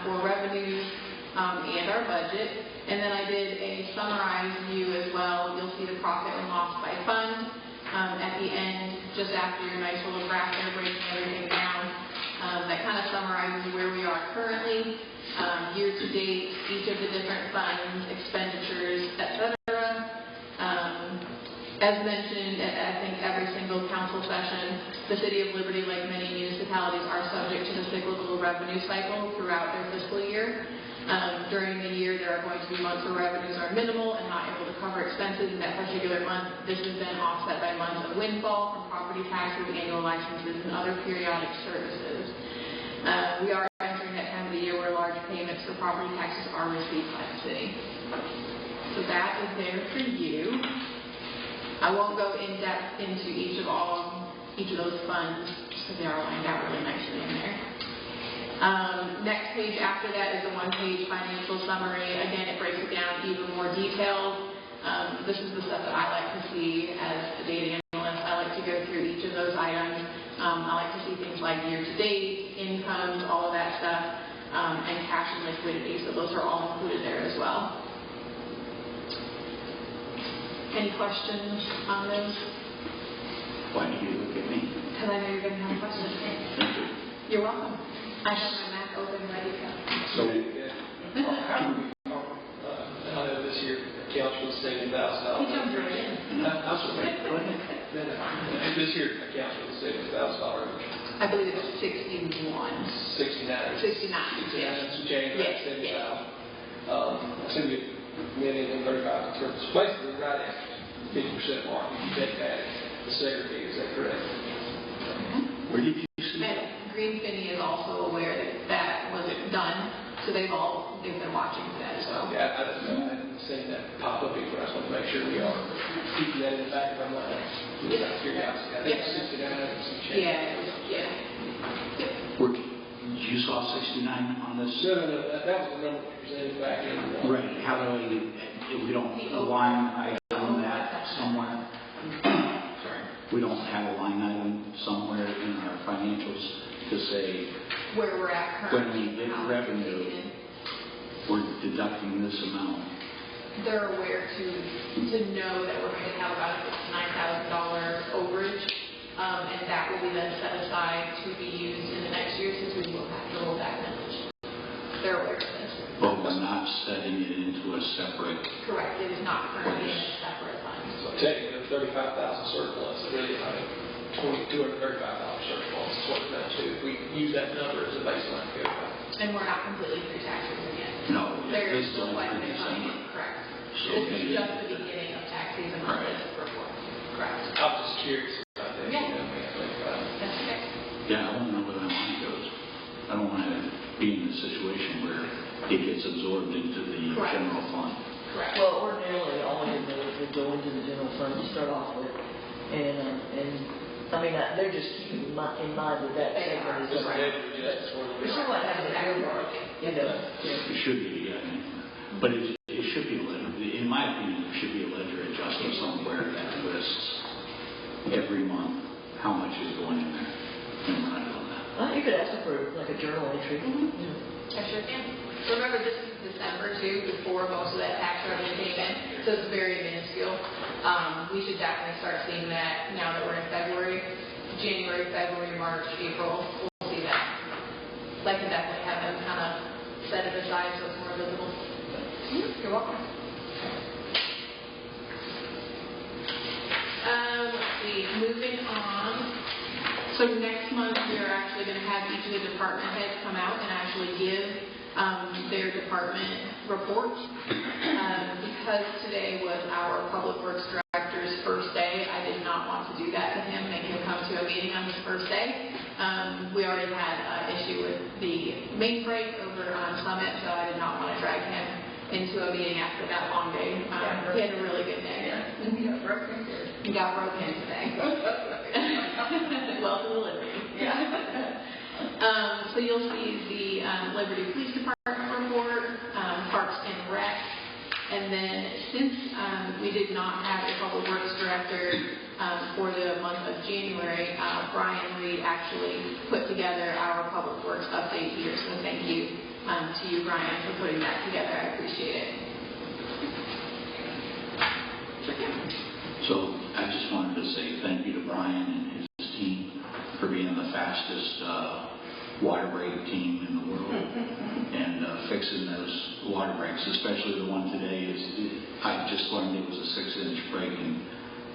Speaker 1: for revenues and our budget. And then I did a summarized view as well. You'll see the profit and loss by fund at the end, just after your nice little graph there breaking everything down. That kind of summarizes where we are currently, year to date, each of the different funds, expenditures, etc. As mentioned at I think every single council session, the City of Liberty, like many municipalities, are subject to the cyclical revenue cycle throughout their fiscal year. During the year, there are going to be months where revenues are minimal and not able to cover expenses in that particular month. This is then offset by months of windfall from property taxes, annual licenses, and other periodic services. We are entering that time of the year where large payments for property taxes are received by the city. So that is there for you. I won't go in depth into each of those funds because they are lined out really nicely in there. Next page after that is a one-page financial summary. Again, it breaks it down even more detailed. This is the stuff that I like to see as a data analyst. I like to go through each of those items. I like to see things like year-to-date, incomes, all of that stuff, and cash and liquidity. So those are all included there as well. Any questions on those?
Speaker 2: Why do you look at me?
Speaker 1: Because I know you're going to have questions.
Speaker 2: Thank you.
Speaker 1: You're welcome. I have my Mac open and ready to go.
Speaker 10: So, how do we, I know this year accounts for $70,000.
Speaker 1: He jumped right in.
Speaker 10: I'm sorry. Go ahead. This year accounts for $70,000.
Speaker 1: I believe it's 61.
Speaker 10: 69.
Speaker 1: 69.
Speaker 10: 69 some change, right?
Speaker 1: Yes.
Speaker 10: 70,000. I assume you million and 35 terms. Basically, right at 50% mark. If you take that, the segregate, is that correct?
Speaker 2: Where did you see that?
Speaker 1: And Green Finney is also aware that that was done, so they've been watching that. So
Speaker 10: yeah, I hadn't seen that pop up before. I just want to make sure we are keeping that in the back of our mind. Without curiosity, I think 69 and some change.
Speaker 1: Yeah.
Speaker 2: You saw 69 on this?
Speaker 10: No, that was the number we presented back in.
Speaker 2: Right. How do we don't line item that somewhere? Sorry. We don't have a line item somewhere in our financials to say
Speaker 1: where we're at currently.
Speaker 2: When we get revenue, we're deducting this amount.
Speaker 1: They're aware to know that we're going to have about a $9,000 overage. And that will be then set aside to be used in the next year since we will have to roll that millage. They're aware of this.
Speaker 2: But we're not setting it into a separate...
Speaker 1: Correct. It is not currently in a separate fund.
Speaker 10: So technically, the 35,000 surplus, really, $235 surplus is what it's down to. If we use that number as a baseline to go by.
Speaker 1: And we're not completely through tax season yet.
Speaker 2: No.
Speaker 1: There is still quite a bit coming in. Correct.
Speaker 2: So
Speaker 1: this is just the beginning of tax season on this report. Correct.
Speaker 10: I was just curious.
Speaker 1: Yeah.
Speaker 2: Yeah, I want to know where that money goes. I don't want to be in a situation where it gets absorbed into the general fund.
Speaker 1: Correct.
Speaker 9: Well, ordinarily, all of them would go into the general fund to start off with. And I mean, they're just keeping in mind that segment is right. It's sort of like having an earmark, you know.
Speaker 2: It should be, but it should be a ledger. In my opinion, there should be a ledger adjustment somewhere that lists every month how much is going in there. And we're not doing that.
Speaker 9: Well, you could ask them for like a journal entry.
Speaker 1: I sure can. Remember, this is December too, before most of that tax revenue came in, so it's very minuscule. We should definitely start seeing that now that we're in February. January, February, March, April, we'll see that. I can definitely have them kind of set it aside so it's more visible. You're welcome. Let's see, moving on. So next month we are actually going to have each of the department heads come out and actually give their department reports. Because today was our Public Works Director's first day, I did not want to do that to him, make him come to a meeting on his first day. We already had an issue with the main break over on Summit, so I did not want to drag him into a meeting after that long day. He had a really good day. He got broken today. Welcome to Liberty. So you'll see the Liberty Police Department report, Parks and Rec, and then since we did not have a Public Works Director for the month of January, Brian Reed actually put together our Public Works update here. So thank you to you, Brian, for putting that together. I appreciate it.
Speaker 2: So I just wanted to say thank you to Brian and his team for being the fastest water break team in the world and fixing those water breaks, especially the one today. I just learned it was a 6-inch break,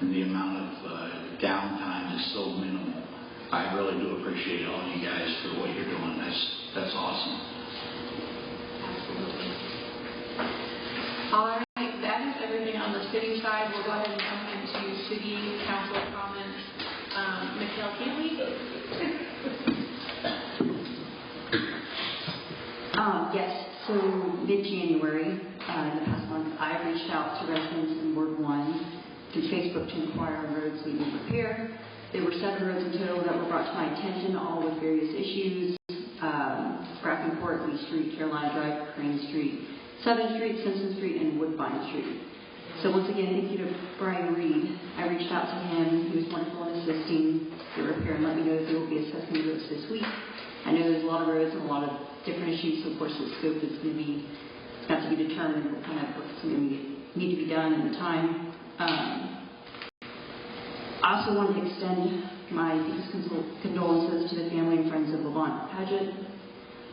Speaker 2: and the amount of downtime is so minimal. I really do appreciate all you guys for what you're doing. That's awesome.
Speaker 1: Absolutely. All right, that is everything on the city side. We'll go ahead and jump into city council comments. Michelle Keeley?
Speaker 7: Yes, so mid-January, in the past month, I reached out to residents in Ward 1 through Facebook to inquire on roads we need repair. There were 7 roads in total that were brought to my attention, all with various issues. Grafton Court, Lee Street, Carolina Drive, Crane Street, 7th Street, Simpson Street, and Woodbine Street. So once again, thank you to Brian Reed. I reached out to him. He was wonderful in assisting the repair and let me know that they will be assessing the roads this week. I know there's a lot of roads and a lot of different issues, so of course the scope is going to be got to be determined what kind of work is going to need to be done in the time. I also wanted to extend my deepest condolences to the family and friends of Lavont Paget.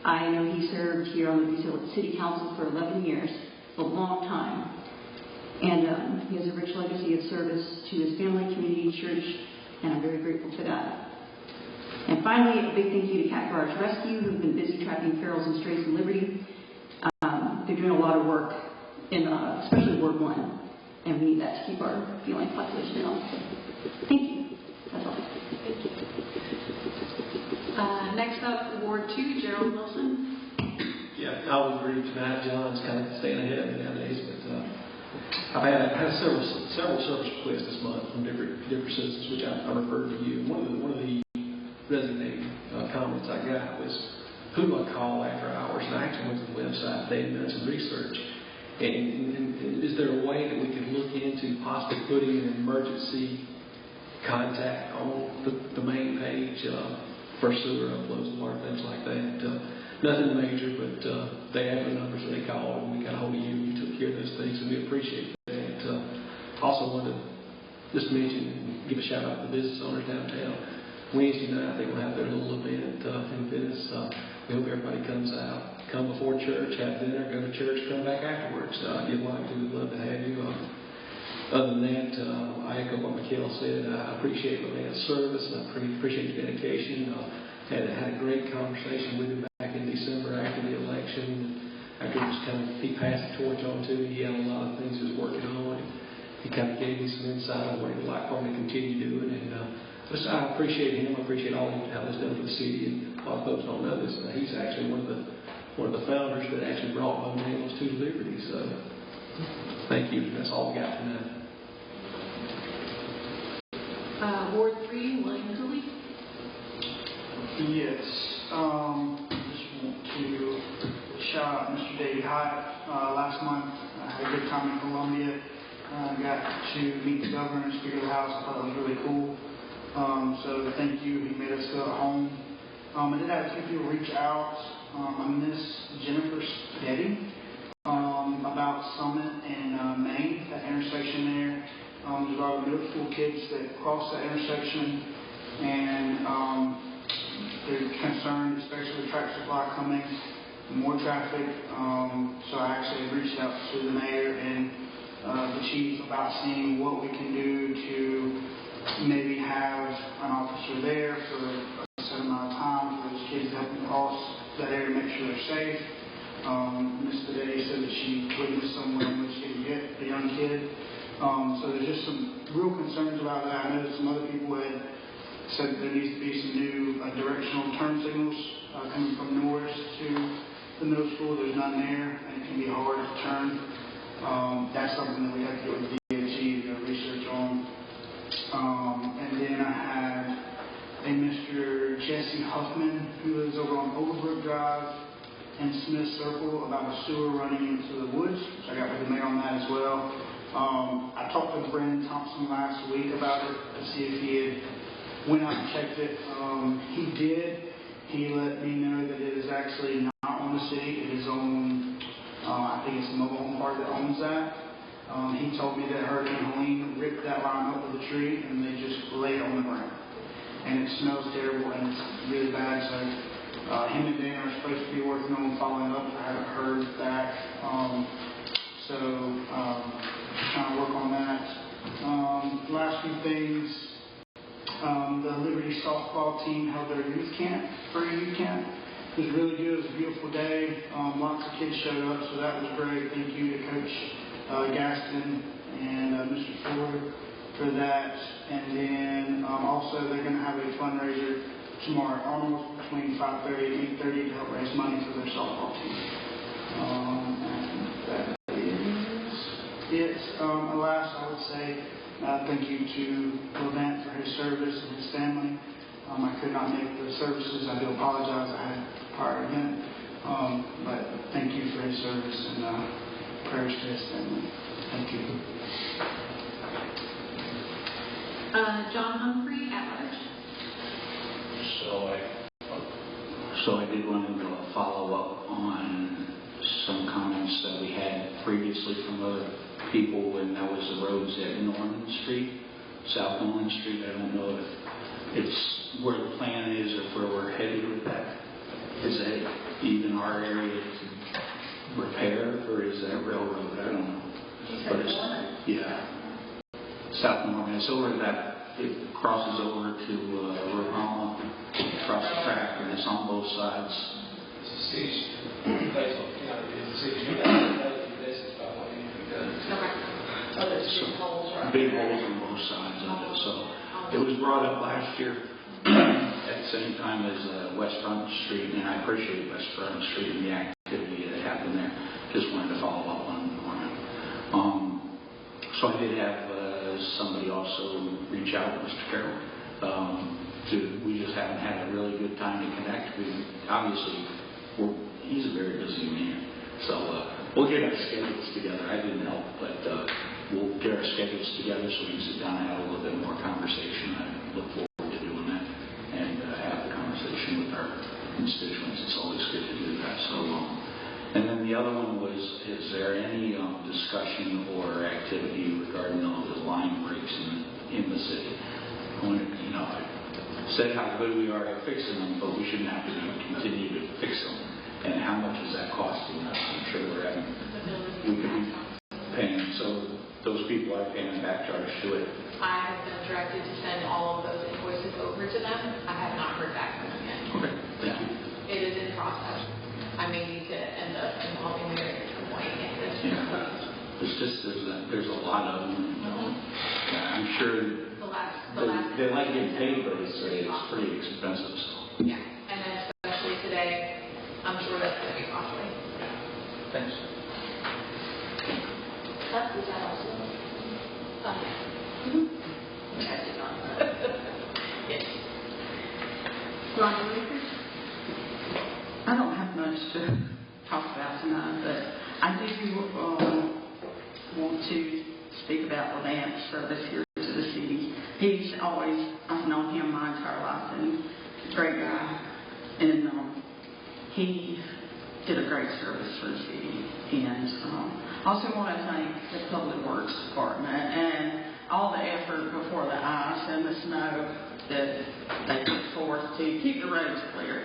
Speaker 7: I know he served here on the City Council for 11 years, a long time, and he has a rich legacy of service to his family, community, church, and I'm very grateful for that. And finally, a big thank you to Cat Garage Rescue, who've been busy tracking ferals and strays in Liberty. They're doing a lot of work in, especially Ward 1, and we need that to keep our feline population on. Thank you. That's all.
Speaker 1: Thank you. Next up, Ward 2, Gerald Wilson.
Speaker 10: Yeah, I would agree tonight. John's kind of staying ahead of me nowadays, but I've had several service requests this month from different citizens, which I referred to you. One of the resonating comments I got was, who do I call after hours? And I actually went to the website today and done some research. And is there a way that we could look into possibly putting an emergency contact on the main page for sewer uploads and water, things like that? Nothing major, but they have the numbers that they called, and we got a hold of you, and you took care of those things, and we appreciate that. Also wanted to just mention and give a shout out to the business owners downtown. Wednesday night, they will have their little event in Venice. We hope everybody comes out, come before church, have dinner, go to church, come back afterwards. If you'd like to, we'd love to have you. Other than that, I echo what Mikhail said. I appreciate the man's service, and I appreciate your dedication. Had a great conversation with him back in December after the election. After he passed the torch on to me, he had a lot of things he was working on. And he kind of gave me some insight on what he'd like for me to continue doing. And I appreciate him. I appreciate all how he's done for the city. And a lot of folks don't know this. He's actually one of the founders that actually brought Bone Nails to Liberty. So thank you. That's all we got tonight.
Speaker 1: Ward 3, William Cooley.
Speaker 8: Yes. Just want to shout out Mr. David Hyatt. Last month, I had a good time in Columbia. Got to meet the governor and Speaker of the House. I thought it was really cool. So thank you. He made us feel at home. I did have a few people reach out. I miss Jennifer Spaghetti about Summit and Maine, that intersection there. There's a lot of middle school kids that cross that intersection, and they're concerned, especially with Tractor Supply coming, more traffic. So I actually reached out to the mayor and the chief about seeing what we can do to maybe have an officer there for a certain amount of time for those kids to help them cross that area, make sure they're safe. Ms. Spaghetti said that she witnessed someone in which she could get a young kid. So there's just some real concerns about that. I know that some other people had said that there needs to be some new directional turn signals coming from Norris to the middle school. There's none there, and it can be hard to turn. That's something that we have to get with DOT to do research on. And then I had a Mr. Jesse Huffman, who lives over on Overbrook Drive and Smith Circle, about a sewer running into the woods. So I got with the mayor on that as well. I talked with Brandon Thompson last week about it to see if he had went out and checked it. He did. He let me know that it is actually not on the city. It is on, I think it's the mobile home park that owns that. He told me that Hurricane Helene ripped that line up with a tree and they just laid it on the ground. And it smells terrible and it's really bad. So him and Dan are supposed to be working on following up. I haven't heard back. Trying to work on that. Last few things. The Liberty softball team held their youth camp, free youth camp. It was really good. It was a beautiful day. Lots of kids showed up, so that was great. Thank you to Coach Gaston and Mr. Ford for that. And then also they're going to have a fundraiser tomorrow at Arnold between 5:30 and 8:30 to help raise money for their softball team. And that is it. Last, I would say thank you to Levant for his service and his family. I could not make the services. I do apologize. I had a prior event. But thank you for his service and prayers to his family. Thank you.
Speaker 1: John Humphrey, at large.
Speaker 2: So I did want to follow up on some comments that we had previously from other people, and that was the roads at Norman Street, South Norman Street. I don't know if it's where the plan is or where we're headed with that. Is that even our area to repair, or is that railroad? I don't know. But it's, yeah, South Norman. It's over that, it crosses over to Rohama, across the track, and it's on both sides. Big holes on both sides of it. So it was brought up last year at the same time as West Front Street, and I appreciate West Front Street and the activity that happened there. Just wanted to follow up on it. So I did have somebody also reach out, Mr. Carroll. We just haven't had a really good time to connect. He's a very busy man. So we'll get our schedules together. I didn't help, but we'll get our schedules together so we can sit down and have a little bit more conversation. I look forward to doing that and have the conversation with our constituents. It's always good to do that. So, and then the other one was, is there any discussion or activity regarding all the line breaks in the city? I said how good we are at fixing them, but we shouldn't have to continue to fix them. And how much is that costing us? I'm sure we could be paying. So those people are paying a back charge to it.
Speaker 1: I have been directed to send all of those invoices over to them. I have not heard back from them yet.
Speaker 2: Okay, thank you.
Speaker 1: It is in process. I may need to end up involving Mary at some point in this.
Speaker 2: Yeah. It's just there's a lot of them. I'm sure they like getting paid, but it's pretty expensive. So.
Speaker 1: Yeah, and then especially today, I'm sure that's going to be costly.
Speaker 2: Thanks.
Speaker 12: Is that also?
Speaker 1: I did not. Yes.
Speaker 12: Ron Lucas? I don't have much to talk about tonight, but I do want to speak about Levant's service here to the city. I've known him my entire life, and great guy. And he did a great service for the city. And I also want to thank the Public Works Department and all the effort before the ice and the snow that they put forth to keep the roads clear.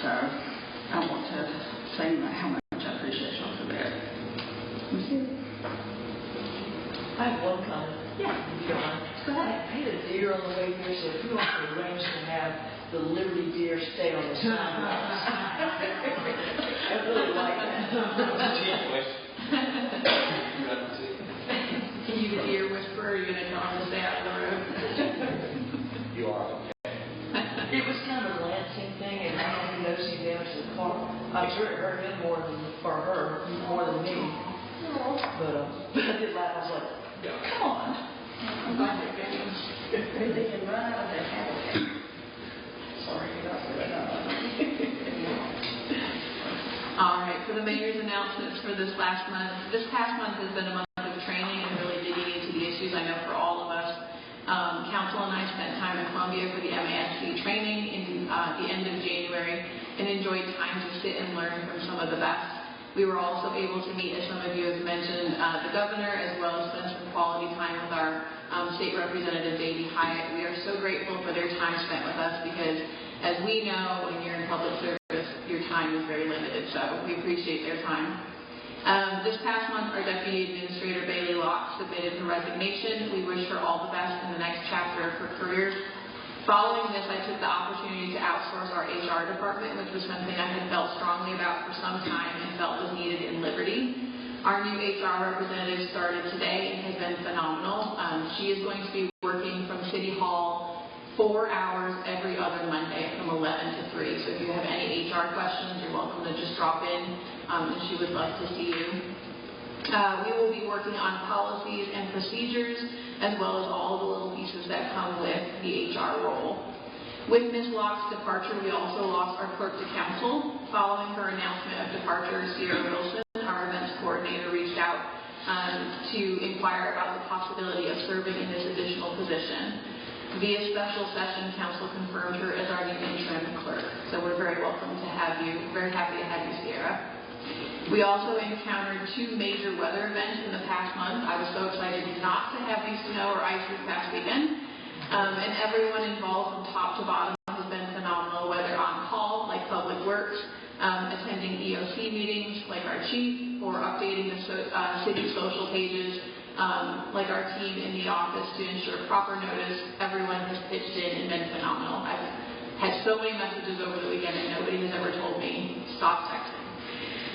Speaker 12: So I want to say how much I appreciate y'all for that.
Speaker 9: I have one comment.
Speaker 12: Yeah.
Speaker 9: If you don't mind.
Speaker 12: Go ahead.
Speaker 9: I hate a deer on the way here, so if you want to arrange to have the Liberty deer stay on the sidewalks. I really like that.
Speaker 1: Can you the deer whisperer? Are you going to tell him to stay out of the road?
Speaker 11: You are okay.
Speaker 9: It was kind of a glancing thing, and I don't even notice any damage to the car. I'm sure it hurt him more than me. But I did laugh. I was like, come on.
Speaker 12: I'm glad they're getting they can run out of their habitat. Sorry,
Speaker 1: All right, for the mayor's announcements for this last month. This past month has been a month of training and Columbia for the MASC training in the end of January and enjoyed time to sit and learn from some of the best. We were also able to meet, as some of you have mentioned, the governor, as well as spend some quality time with our state representative, Davey Hyatt. We are so grateful for their time spent with us because, as we know, when you're in public service, your time is very limited, so we appreciate their time. This past month, our Deputy Administrator, Bailey Locke, submitted her resignation. We wish her all the best in the next chapter of her career. Following this, I took the opportunity to outsource our HR department, which was something I had felt strongly about for some time and felt was needed in Liberty. Our new HR representative started today and has been phenomenal. She is going to be working from City Hall 4 hours every other Monday from 11 to 3. So if you have any HR questions, you're welcome to just drop in, and she would love to see you. We will be working on policies and procedures, as well as all the little pieces that come with the HR role. With Ms. Locke's departure, we also lost our clerk to council. Following her announcement of departure, Sierra Wilson, our events coordinator, reached out to inquire about the possibility of serving in this additional position. Via special session, council confirmed her as our new interim clerk. So we're very welcome to have you, very happy to have you, Sierra. We also encountered 2 major weather events in the past month. I was so excited not to have any snow or ice this past weekend. And everyone involved from top to bottom has been phenomenal, whether on call, like Public Works, attending EOC meetings, like our chief, or updating the city social pages, like our team in the office to ensure proper notice. Everyone has pitched in and been phenomenal. I've had so many messages over the weekend and nobody has ever told me, stop texting.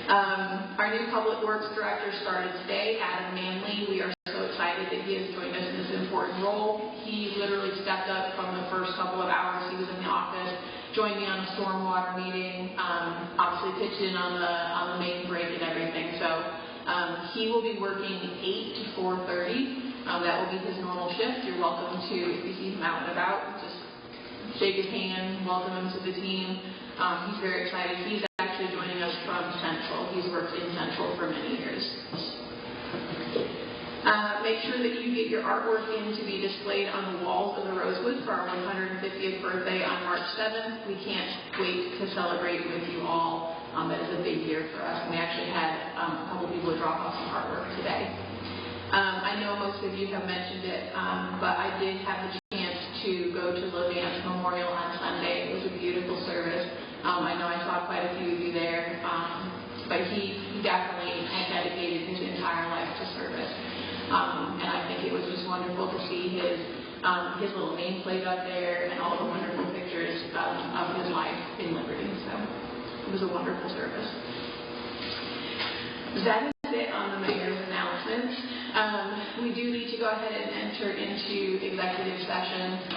Speaker 1: Our new Public Works Director started today, Adam Manley. We are so excited that he has joined us in this important role. He literally stepped up from the first couple of hours he was in the office, joined me on a stormwater meeting, obviously pitched in on the main break and everything. So he will be working 8 to 4:30. That will be his normal shift. You're welcome to, if you see him out and about, just shake his hand, welcome him to the team. He's very excited. He's actually joining us from Central. He's worked in Central for many years. Make sure that you get your artwork in to be displayed on the walls of the Rosewood for our 150th birthday on March 7th. We can't wait to celebrate with you all. That is a big year for us. And we actually had a couple people drop off some artwork today. I know most of you have mentioned it, but I did have the chance to go to Levance Memorial on Sunday. It was a beautiful service. I know I saw quite a few of you there, but he definitely had dedicated his entire life to service. And I think it was just wonderful to see his little nameplate up there and all the wonderful pictures of his life in Liberty. So it was a wonderful service. That is it on the mayor's announcements. We do need to go ahead and enter into executive session.